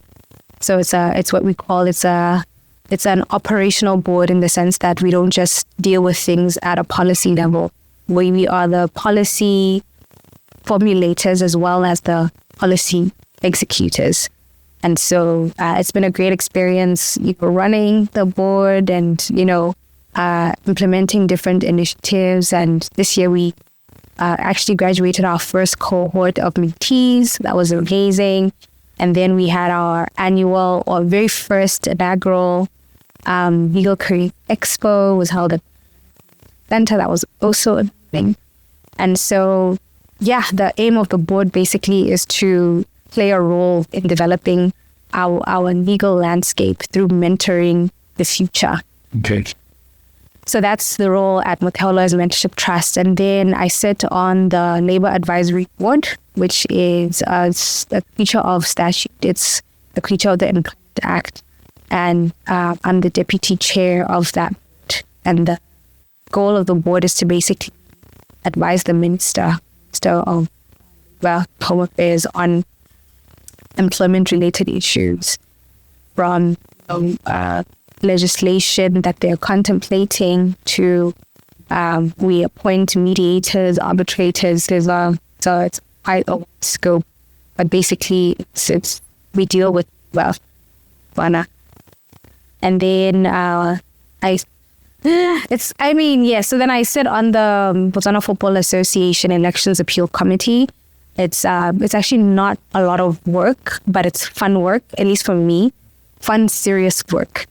So it's what we call it's an operational board, in the sense that we don't just deal with things at a policy level. We are the policy formulators as well as the policy executors. And so it's been a great experience running the board and, implementing different initiatives. And this year we actually graduated our first cohort of mentees. That was amazing. And then we had our annual or very first inaugural Legal Career Expo was held at Center. That was also amazing. And so, yeah, the aim of the board basically is to play a role in developing our legal landscape through mentoring the future. Okay. So that's the role at Mother Law Mentorship Trust. And then I sit on the Labor Advisory Board, which is a creature of statute. It's the creature of the Unemployed Act. And I'm the deputy chair of that board. And the goal of the board is to basically advise the Minister of Home Affairs on employment-related issues, from legislation that they're contemplating to we appoint mediators, arbitrators. So it's quite a scope, but basically we deal with Botswana. And then so then I sit on the Botswana Football Association Elections Appeal Committee. It's actually not a lot of work, but it's fun work, at least for me. Fun, serious work.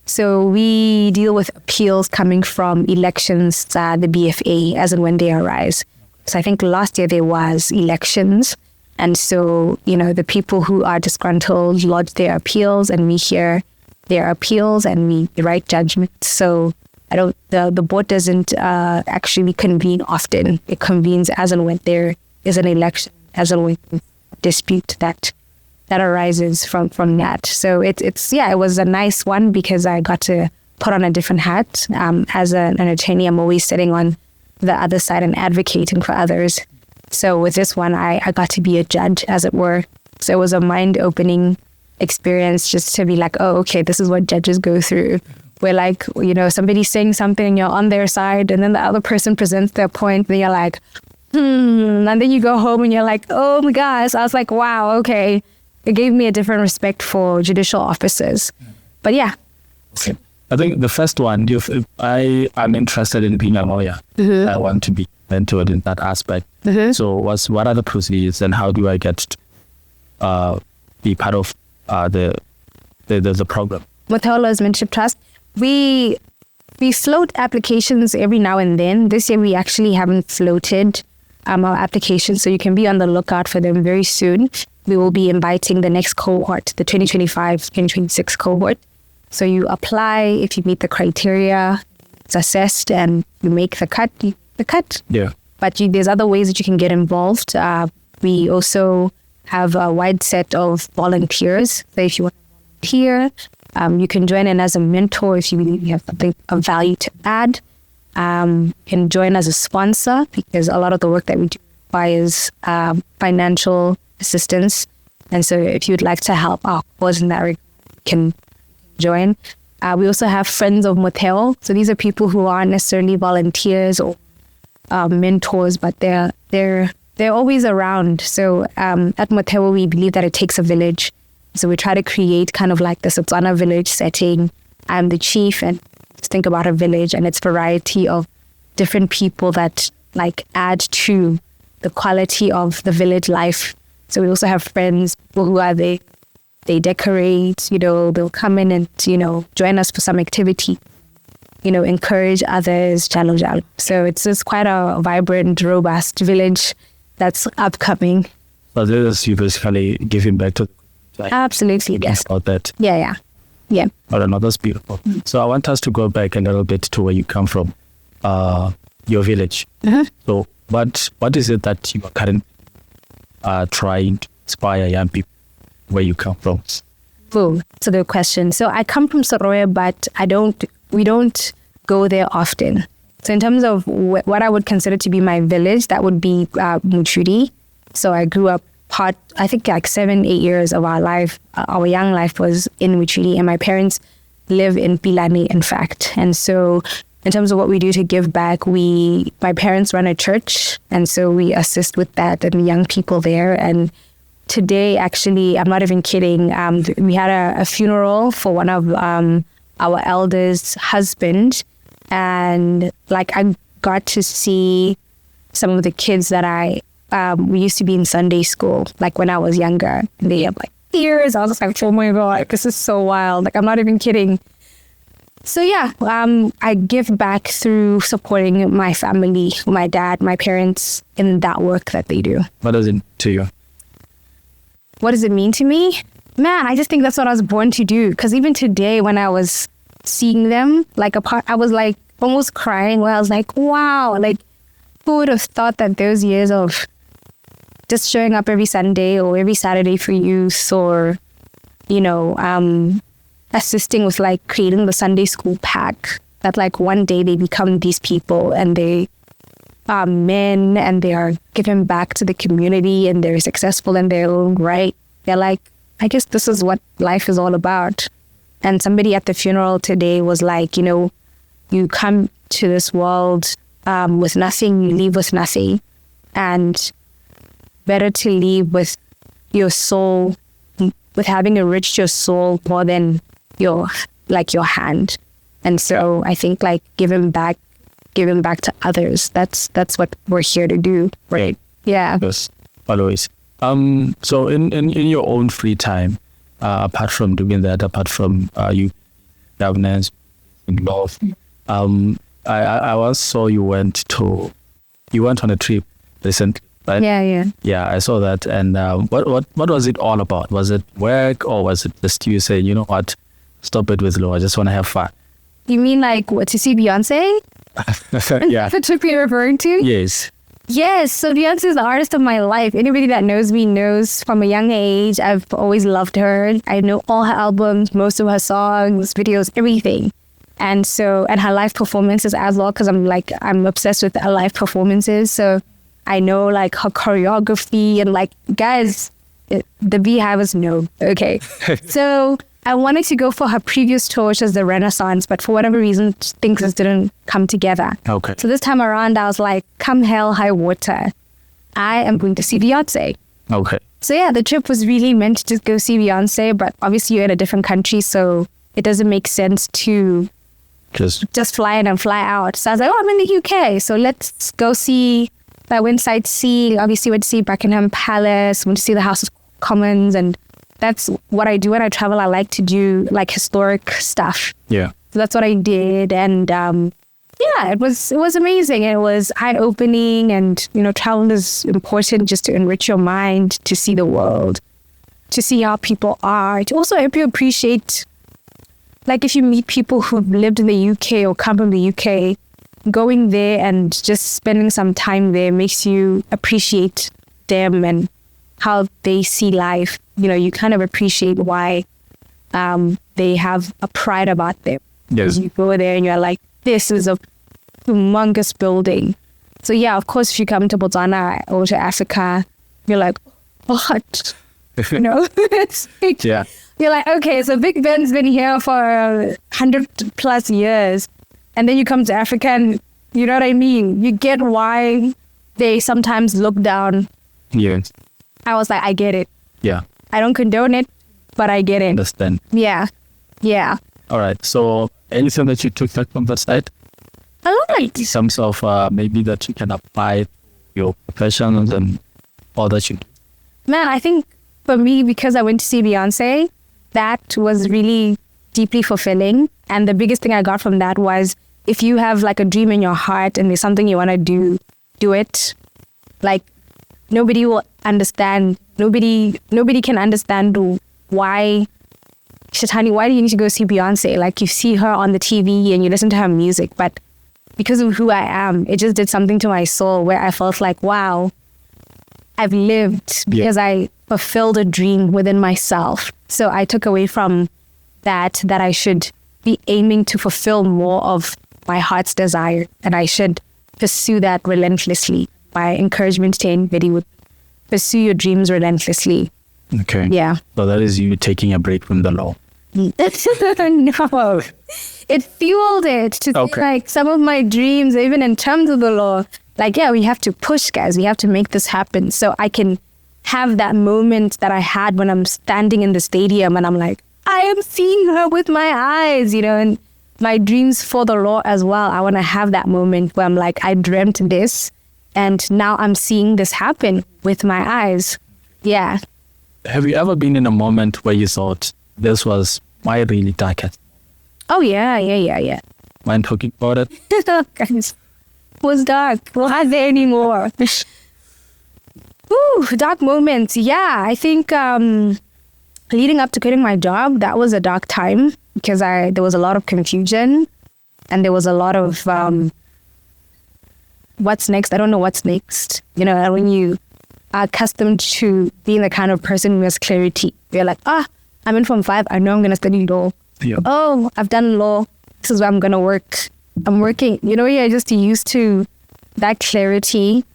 So we deal with appeals coming from elections, the BFA, as and when they arise. So I think last year there was elections. And so, the people who are disgruntled lodge their appeals, and we hear their appeals and we write judgments. So the board doesn't actually convene often. It convenes as and when there is an election, as and when dispute that arises from that. So it was a nice one because I got to put on a different hat. As an attorney, I'm always sitting on the other side and advocating for others. So with this one, I got to be a judge, as it were. So it was a mind-opening experience just to be like, oh, okay, this is what judges go through. Where somebody's saying something and you're on their side, and then the other person presents their point, and you're like, and then you go home and you're like, oh my gosh. I was like, wow, okay. It gave me a different respect for judicial officers. But yeah. Okay. I think the first one, I am interested in being a lawyer. I want to be mentored in that aspect. So what are the procedures and how do I get to be part of the program? Mother Law Mentorship Trust, we float applications every now and then. This year we actually haven't floated our applications, so you can be on the lookout for them very soon. We will be inviting the next cohort, the 2025-2026 cohort. So you apply, if you meet the criteria, it's assessed, and you make the cut. Yeah. But there's other ways that you can get involved. We also have a wide set of volunteers. So if you want to volunteer, you can join in as a mentor if you believe you have something of value to add. You can join as a sponsor because a lot of the work that we do requires financial assistance. And so if you'd like to help our cause in that regard, you can join. We also have friends of Mother. So these are people who aren't necessarily volunteers or mentors, but they're always around. So at Mother, we believe that it takes a village. So we try to create kind of like the Botswana village setting. I'm the chief, and just think about a village and its variety of different people that add to the quality of the village life. So we also have friends who are they decorate, they'll come in and, join us for some activity, encourage others, challenge out. So it's just quite a vibrant, robust village that's upcoming. So this is you basically giving back to the Absolutely, yes. About that. Yeah. Oh, no, that's beautiful. So I want us to go back a little bit to where you come from, your village. So what is it that you are currently trying to inspire young people where you come from? Oh, that's a good question. So I come from Soroya, but we don't go there often. So in terms of what I would consider to be my village, that would be Muchudi. So I grew up I think 7-8 years of our life, our young life was in Muchudi, and my parents live in Pilani, in fact. And so in terms of what we do to give back, my parents run a church, and so we assist with that and the young people there. And today, actually, I'm not even kidding, we had a funeral for one of our elders' husband, and I got to see some of the kids that we used to be in Sunday school, like when I was younger. They have like tears. I was just like, oh my God, this is so wild. Like, I'm not even kidding. So yeah, I give back through supporting my family, my dad, my parents in that work that they do. What does it mean to you? What does it mean to me? Man, I just think that's what I was born to do. Because even today when I was seeing them, like apart, I was like almost crying where I was like, wow, like who would have thought that those years of just showing up every Sunday or every Saturday for youth, or, you know, assisting with like creating the Sunday school pack, that like one day they become these people and they are men and they are giving back to the community and they're successful in their own right. They're like, I guess this is what life is all about. And somebody at the funeral today was like, you know, you come to this world with nothing, you leave with nothing. And better to leave with your soul, with having enriched your soul more than your hand. And so I think like giving back to others, that's what we're here to do. Right. Yeah. Yes, always. So in your own free time, apart from doing that, apart from you governance, love, I once saw you went on a trip recently, right? Yeah, I saw that. And what was it all about? Was it work, or was it just you saying, you know what, stop it with law, I just want to have fun? You mean like what, to see Beyonce? Yeah. The trip you're referring to? Yes. Yes, so Beyonce is the artist of my life. Anybody that knows me knows from a young age, I've always loved her. I know all her albums, most of her songs, videos, everything. And her live performances as well, because I'm obsessed with her live performances. So I know like her choreography and like, guys, the Beehive know, okay. So I wanted to go for her previous tour, which was the Renaissance, but for whatever reason, things just didn't come together. Okay. So this time around, I was like, come hell, high water, I am going to see Beyonce. Okay. So yeah, the trip was really meant to just go see Beyonce, but obviously you're in a different country, so it doesn't make sense to just fly in and fly out. So I was like, I'm in the UK, so let's go see. I went sightseeing, obviously went to see Buckingham Palace, went to see the House of Commons, and that's what I do when I travel. I like to do like historic stuff. Yeah. So that's what I did. And yeah, it was amazing. It was eye-opening, and, you know, travel is important just to enrich your mind, to see the world, to see how people are, to also help you appreciate, like if you meet people who've lived in the UK or come from the UK, going there and just spending some time there makes you appreciate them and how they see life. You know, you kind of appreciate why they have a pride about them. Yes. You go there and you're like, this is a humongous building. So yeah, of course, if you come to Botswana or to Africa, you're like, what? You know, it's like, yeah. You're like, okay, so Big Ben's been here for 100+ years. And then you come to Africa and, you know what I mean? You get why they sometimes look down. Yes. I was like, I get it. Yeah. I don't condone it, but I get it. Understand. Yeah. Yeah. All right. So anything that you took from that side? I like In terms of maybe that you can apply your professions and all that you do? Man, I think for me, because I went to see Beyonce, that was really deeply fulfilling. And the biggest thing I got from that was, if you have like a dream in your heart and there's something you want to do it. Like, nobody will understand. Nobody can understand why, Shathani, why do you need to go see Beyonce? Like, you see her on the TV and you listen to her music, but because of who I am, it just did something to my soul where I felt like, wow, I've lived because I fulfilled a dream within myself. So I took away from that I should be aiming to fulfill more of my heart's desire, and I should pursue that relentlessly. My encouragement to anybody would pursue your dreams relentlessly. Okay. Yeah. So that is you taking a break from the law. No. It fueled it to see, like, some of my dreams, even in terms of the law. Like, yeah, we have to push, guys. We have to make this happen. So I can have that moment that I had when I'm standing in the stadium and I'm like, I am seeing her with my eyes, you know, and my dreams for the law as well. I want to have that moment where I'm like, I dreamt this And now I'm seeing this happen with my eyes. Yeah. Have you ever been in a moment where you thought this was my really darkest? Oh, yeah. Mind talking about it? Guys, it was dark. Not there anymore. Ooh, dark moments. Yeah, I think leading up to quitting my job, that was a dark time because there was a lot of confusion and there was a lot of what's next? I don't know what's next. You know, when you are accustomed to being the kind of person who has clarity, you're like, I'm in Form 5. I know I'm going to study law. Yeah. Oh, I've done law. This is where I'm going to work. I'm working. You know, you're just used to that clarity.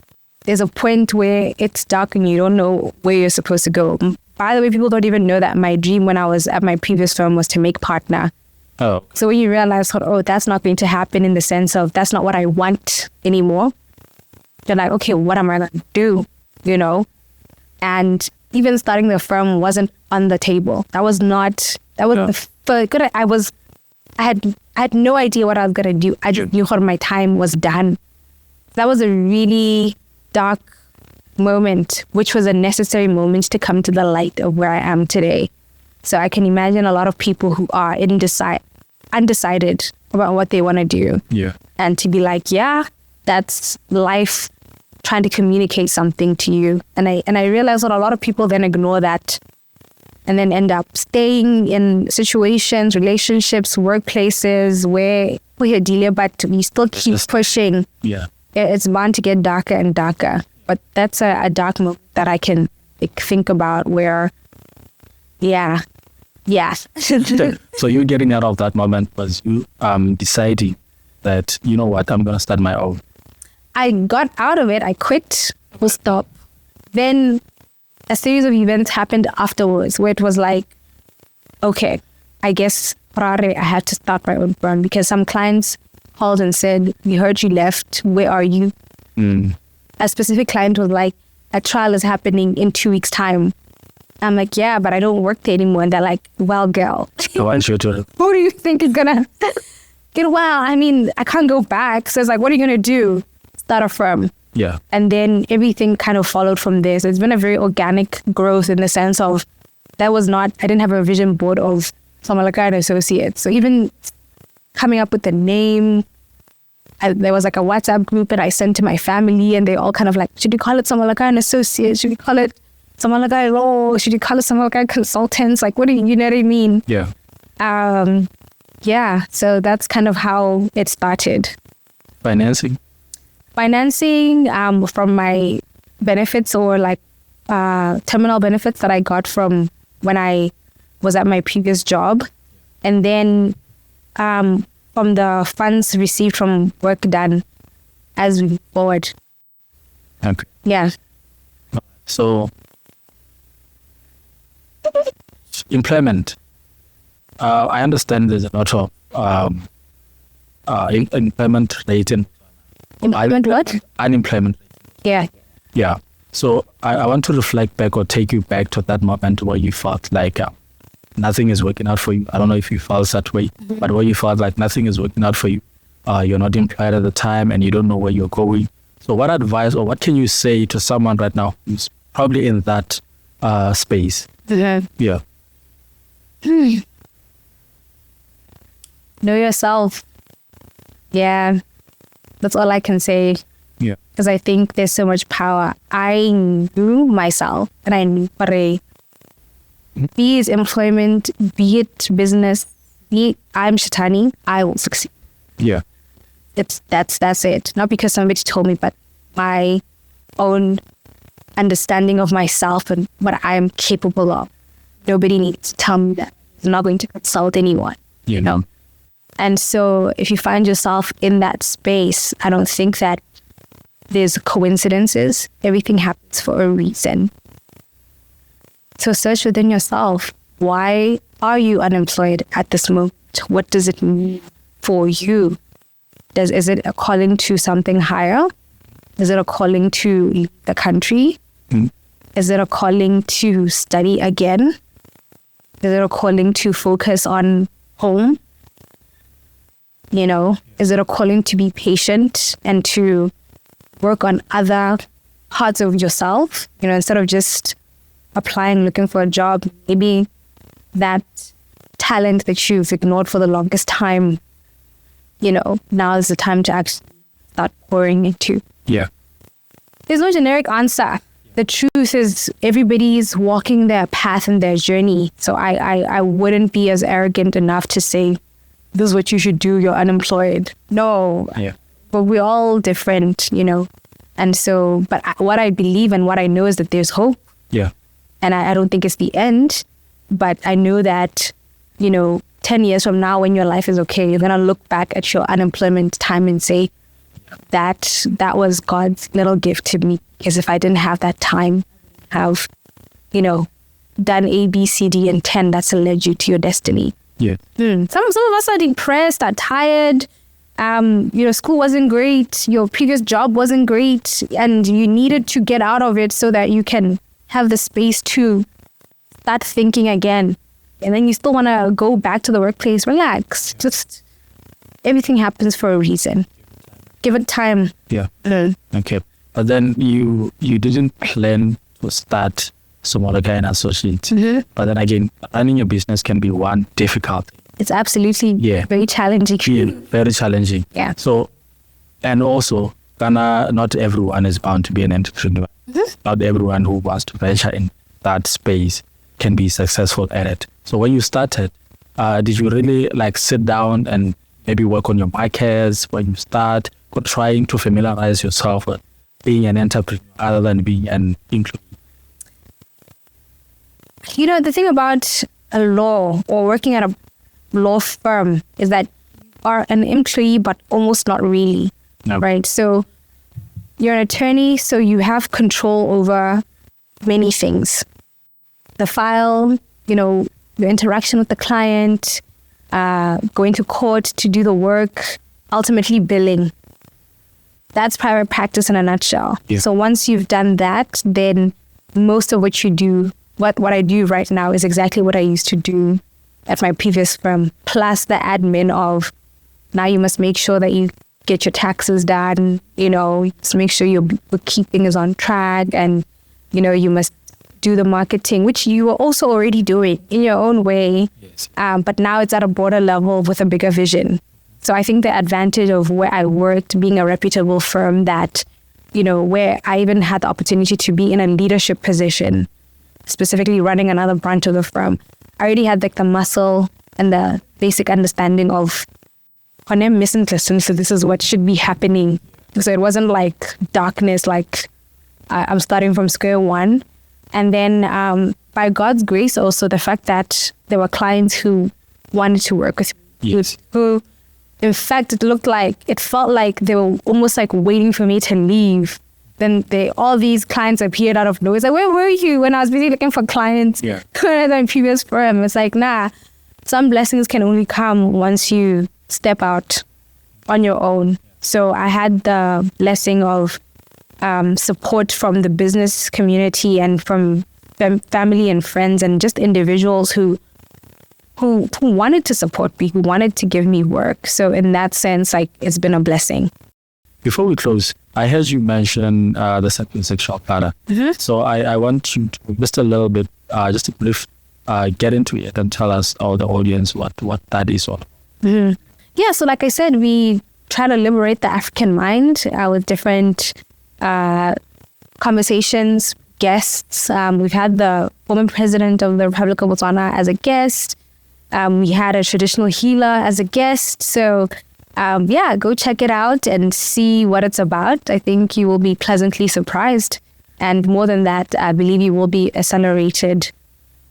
There's a point where it's dark and you don't know where you're supposed to go. By the way, people don't even know that my dream when I was at my previous firm was to make partner. Oh. So when you realize, that's not going to happen in the sense of that's not what I want anymore. You're like, okay, what am I going to do? You know? And even starting the firm wasn't on the table. That was the first, I had no idea what I was going to do. I just knew my time was done. That was a really dark moment, which was a necessary moment to come to the light of where I am today. So I can imagine a lot of people who are undecided about what they want to do. Yeah. And to be like, yeah, that's life trying to communicate something to you. And I realized that a lot of people then ignore that and then end up staying in situations, relationships, workplaces where we're dealing, but we still keep pushing. Yeah. It's bound to get darker and darker. But that's a dark moment that I can think about where, yeah. So you getting out of that moment was you deciding that, you know what, I'm going to start my own. I got out of it. I quit. Full stop. Then a series of events happened afterwards where it was like, okay, I guess I had to start my own firm because some clients called and said, we heard you left. Where are you? A specific client was like, a trial is happening in 2 weeks' time. I'm like, yeah, but I don't work there anymore. And they're like, well, girl, Who do you think is going to get well? I mean, I can't go back. So it's like, what are you going to do? Start a firm. Yeah. And then everything kind of followed from there. So it's been a very organic growth in the sense of I didn't have a vision board of Somolekae and Associates. So even coming up with the name, there was like a WhatsApp group that I sent to my family and they all kind of like, should you call it Somolekae and Associates? Should you call it Somolekae Law? Should you call it Somolekae Consultants? Like, you know what I mean? Yeah. Yeah. So that's kind of how it started. Financing from my benefits or like terminal benefits that I got from when I was at my previous job. And then from the funds received from work done as we move forward. Okay. Yeah. So, employment. I understand there's a lot of employment rate in Employment what? Unemployment. Yeah. Yeah. So I want to reflect back or take you back to that moment where you felt like nothing is working out for you. I don't know if you felt that way, but where you felt like nothing is working out for you. You're not employed at the time and you don't know where you're going. So what advice or what can you say to someone right now who's probably in that space? Yeah. Know yourself. Yeah. That's all I can say. Yeah. Because I think there's so much power. I knew myself and I knew be it employment, be it business, be it I'm Shathani, I will succeed. Yeah. That's it. Not because somebody told me, but my own understanding of myself and what I am capable of. Nobody needs to tell me that. I'm not going to consult anyone. You know. And so if you find yourself in that space, I don't think that there's coincidences. Everything happens for a reason. So search within yourself. Why are you unemployed at this moment? What does it mean for you? Is it a calling to something higher? Is it a calling to leave the country? Is it a calling to study again? Is it a calling to focus on home? You know, is it a calling to be patient and to work on other parts of yourself, instead of just applying, looking for a job, maybe that talent that you've ignored for the longest time, now is the time to actually start pouring into. Yeah. There's no generic answer. The truth is everybody's walking their path and their journey. So I wouldn't be as arrogant enough to say, this is what you should do, you're unemployed. No. Yeah. But we're all different, And so, but what I believe and what I know is that there's hope. Yeah. And I don't think it's the end. But I know that, 10 years from now when your life is okay, you're going to look back at your unemployment time and say, that was God's little gift to me. Because if I didn't have that time, have, done A, B, C, D, and 10, that's led you to your destiny. Yeah. Some of us are depressed, are tired. School wasn't great. Your previous job wasn't great. And you needed to get out of it so that you can have the space to start thinking again. And then you still want to go back to the workplace. Relax. Just everything happens for a reason. Give it time. Yeah. Okay. But then you didn't plan to start Somolekae and Associates. But then again, running your business can be one difficult. It's absolutely very challenging. Yeah, very challenging. Yeah. So, and also, Ghana, not everyone is bound to be an entrepreneur. Not everyone who wants to venture in that space can be successful at it. So when you started, did you really sit down and maybe work on your markets when you start, or trying to familiarize yourself with being an entrepreneur other than being an employee? The thing about a law or working at a law firm is that you are an employee, but almost not really, right? So you're an attorney, so you have control over many things. The file, your interaction with the client, going to court to do the work, ultimately billing. That's private practice in a nutshell. Yeah. So once you've done that, then most of what you do, what I do right now is exactly what I used to do at my previous firm, plus the admin of now you must make sure that you get your taxes done, just make sure your bookkeeping is on track, and, you must do the marketing, which you are also already doing in your own way. Yes. But now it's at a broader level with a bigger vision. So I think the advantage of where I worked, being a reputable firm that, where I even had the opportunity to be in a leadership position, specifically running another branch of the firm, I already had the muscle and the basic understanding of when I'm missing listen, so this is what should be happening. So it wasn't like darkness, like I'm starting from square one. And then by God's grace, also the fact that there were clients who wanted to work with me, yes. who in fact, it felt like they were almost waiting for me to leave. Then all these clients appeared out of nowhere. It's where were you when I was busy looking for clients? Yeah. At my previous firm, it's nah, some blessings can only come once you step out on your own. So I had the blessing of support from the business community and from family and friends and just individuals who wanted to support me, who wanted to give me work. So in that sense, it's been a blessing. Before we close, I heard you mention the Sapio Sexual Platter. So I want you to just a little bit, just a brief, get into it and tell us, or the audience, what that is all. Yeah, so like I said, we try to liberate the African mind with different conversations, guests. We've had the former president of the Republic of Botswana as a guest. We had a traditional healer as a guest. So go check it out and see what it's about. I think you will be pleasantly surprised. And more than that, I believe you will be accelerated.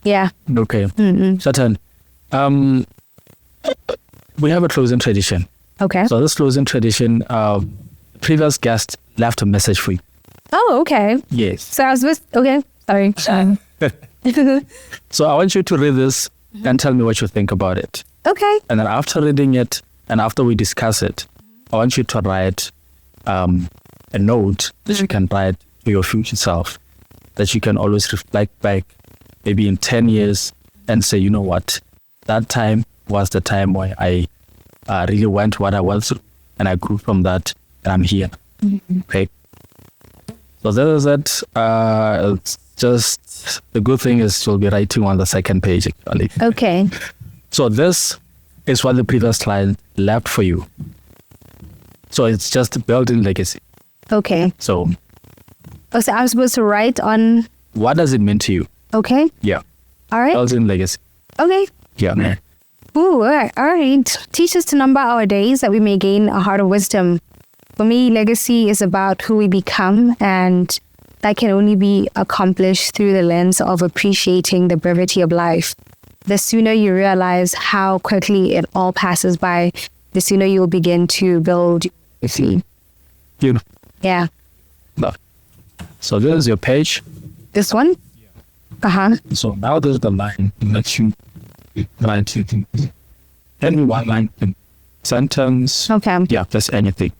Yeah. Okay. Satan, we have a closing tradition. Okay. So this closing tradition, previous guest left a message for you. Oh, okay. Yes. So I was okay. Sorry. So I want you to read this and tell me what you think about it. Okay. And then after reading it and after we discuss it, I want you to write a note that you can write to your future self, that you can always reflect back maybe in 10 years and say, you know what, that time was the time where I really went what I went through and I grew from that and I'm here. Okay. So that is it. It's just the good thing is you'll be writing on the second page actually. Okay. So this is what the previous client left for you. So it's just building legacy. Okay. So So I'm supposed to write on. what does it mean to you? Okay. Yeah. All right. Building legacy. Okay. Yeah. Ooh, all right. Teach us to number our days that we may gain a heart of wisdom. For me, legacy is about who we become, and that can only be accomplished through the lens of appreciating the brevity of life. The sooner you realize how quickly it all passes by, the sooner you'll begin to build your legacy. You know. Yeah. No. So this is your page. This one? Uh-huh. So now there's the line that you write to things. Any one line, sentence. Okay. Yeah, just anything.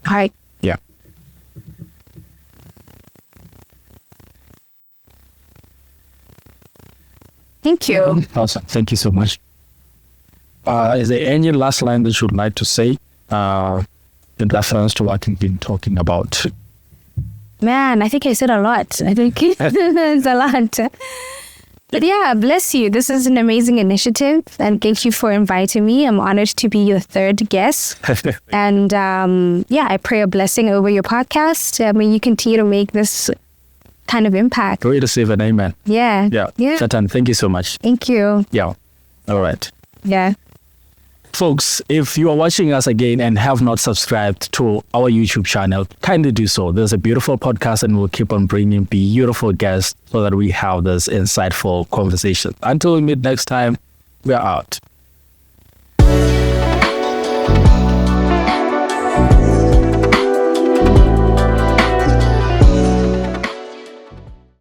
All right. Yeah. Thank you. Awesome. Thank you so much. Is there any last line that you'd like to say in reference to what we've been talking about? Man, I think I said a lot. I think it's a lot. But yeah, bless you. This is an amazing initiative, and thank you for inviting me. I'm honored to be your third guest. And I pray a blessing over your podcast. I mean, you continue to make this kind of impact. Great to receive an amen. Yeah. Yeah. Shathani, thank you so much. Thank you. Yeah. All right. Yeah. Folks, if you are watching us again and have not subscribed to our YouTube channel, kindly do so. There's a beautiful podcast and we'll keep on bringing beautiful guests so that we have this insightful conversation. Until we meet next time, we're out.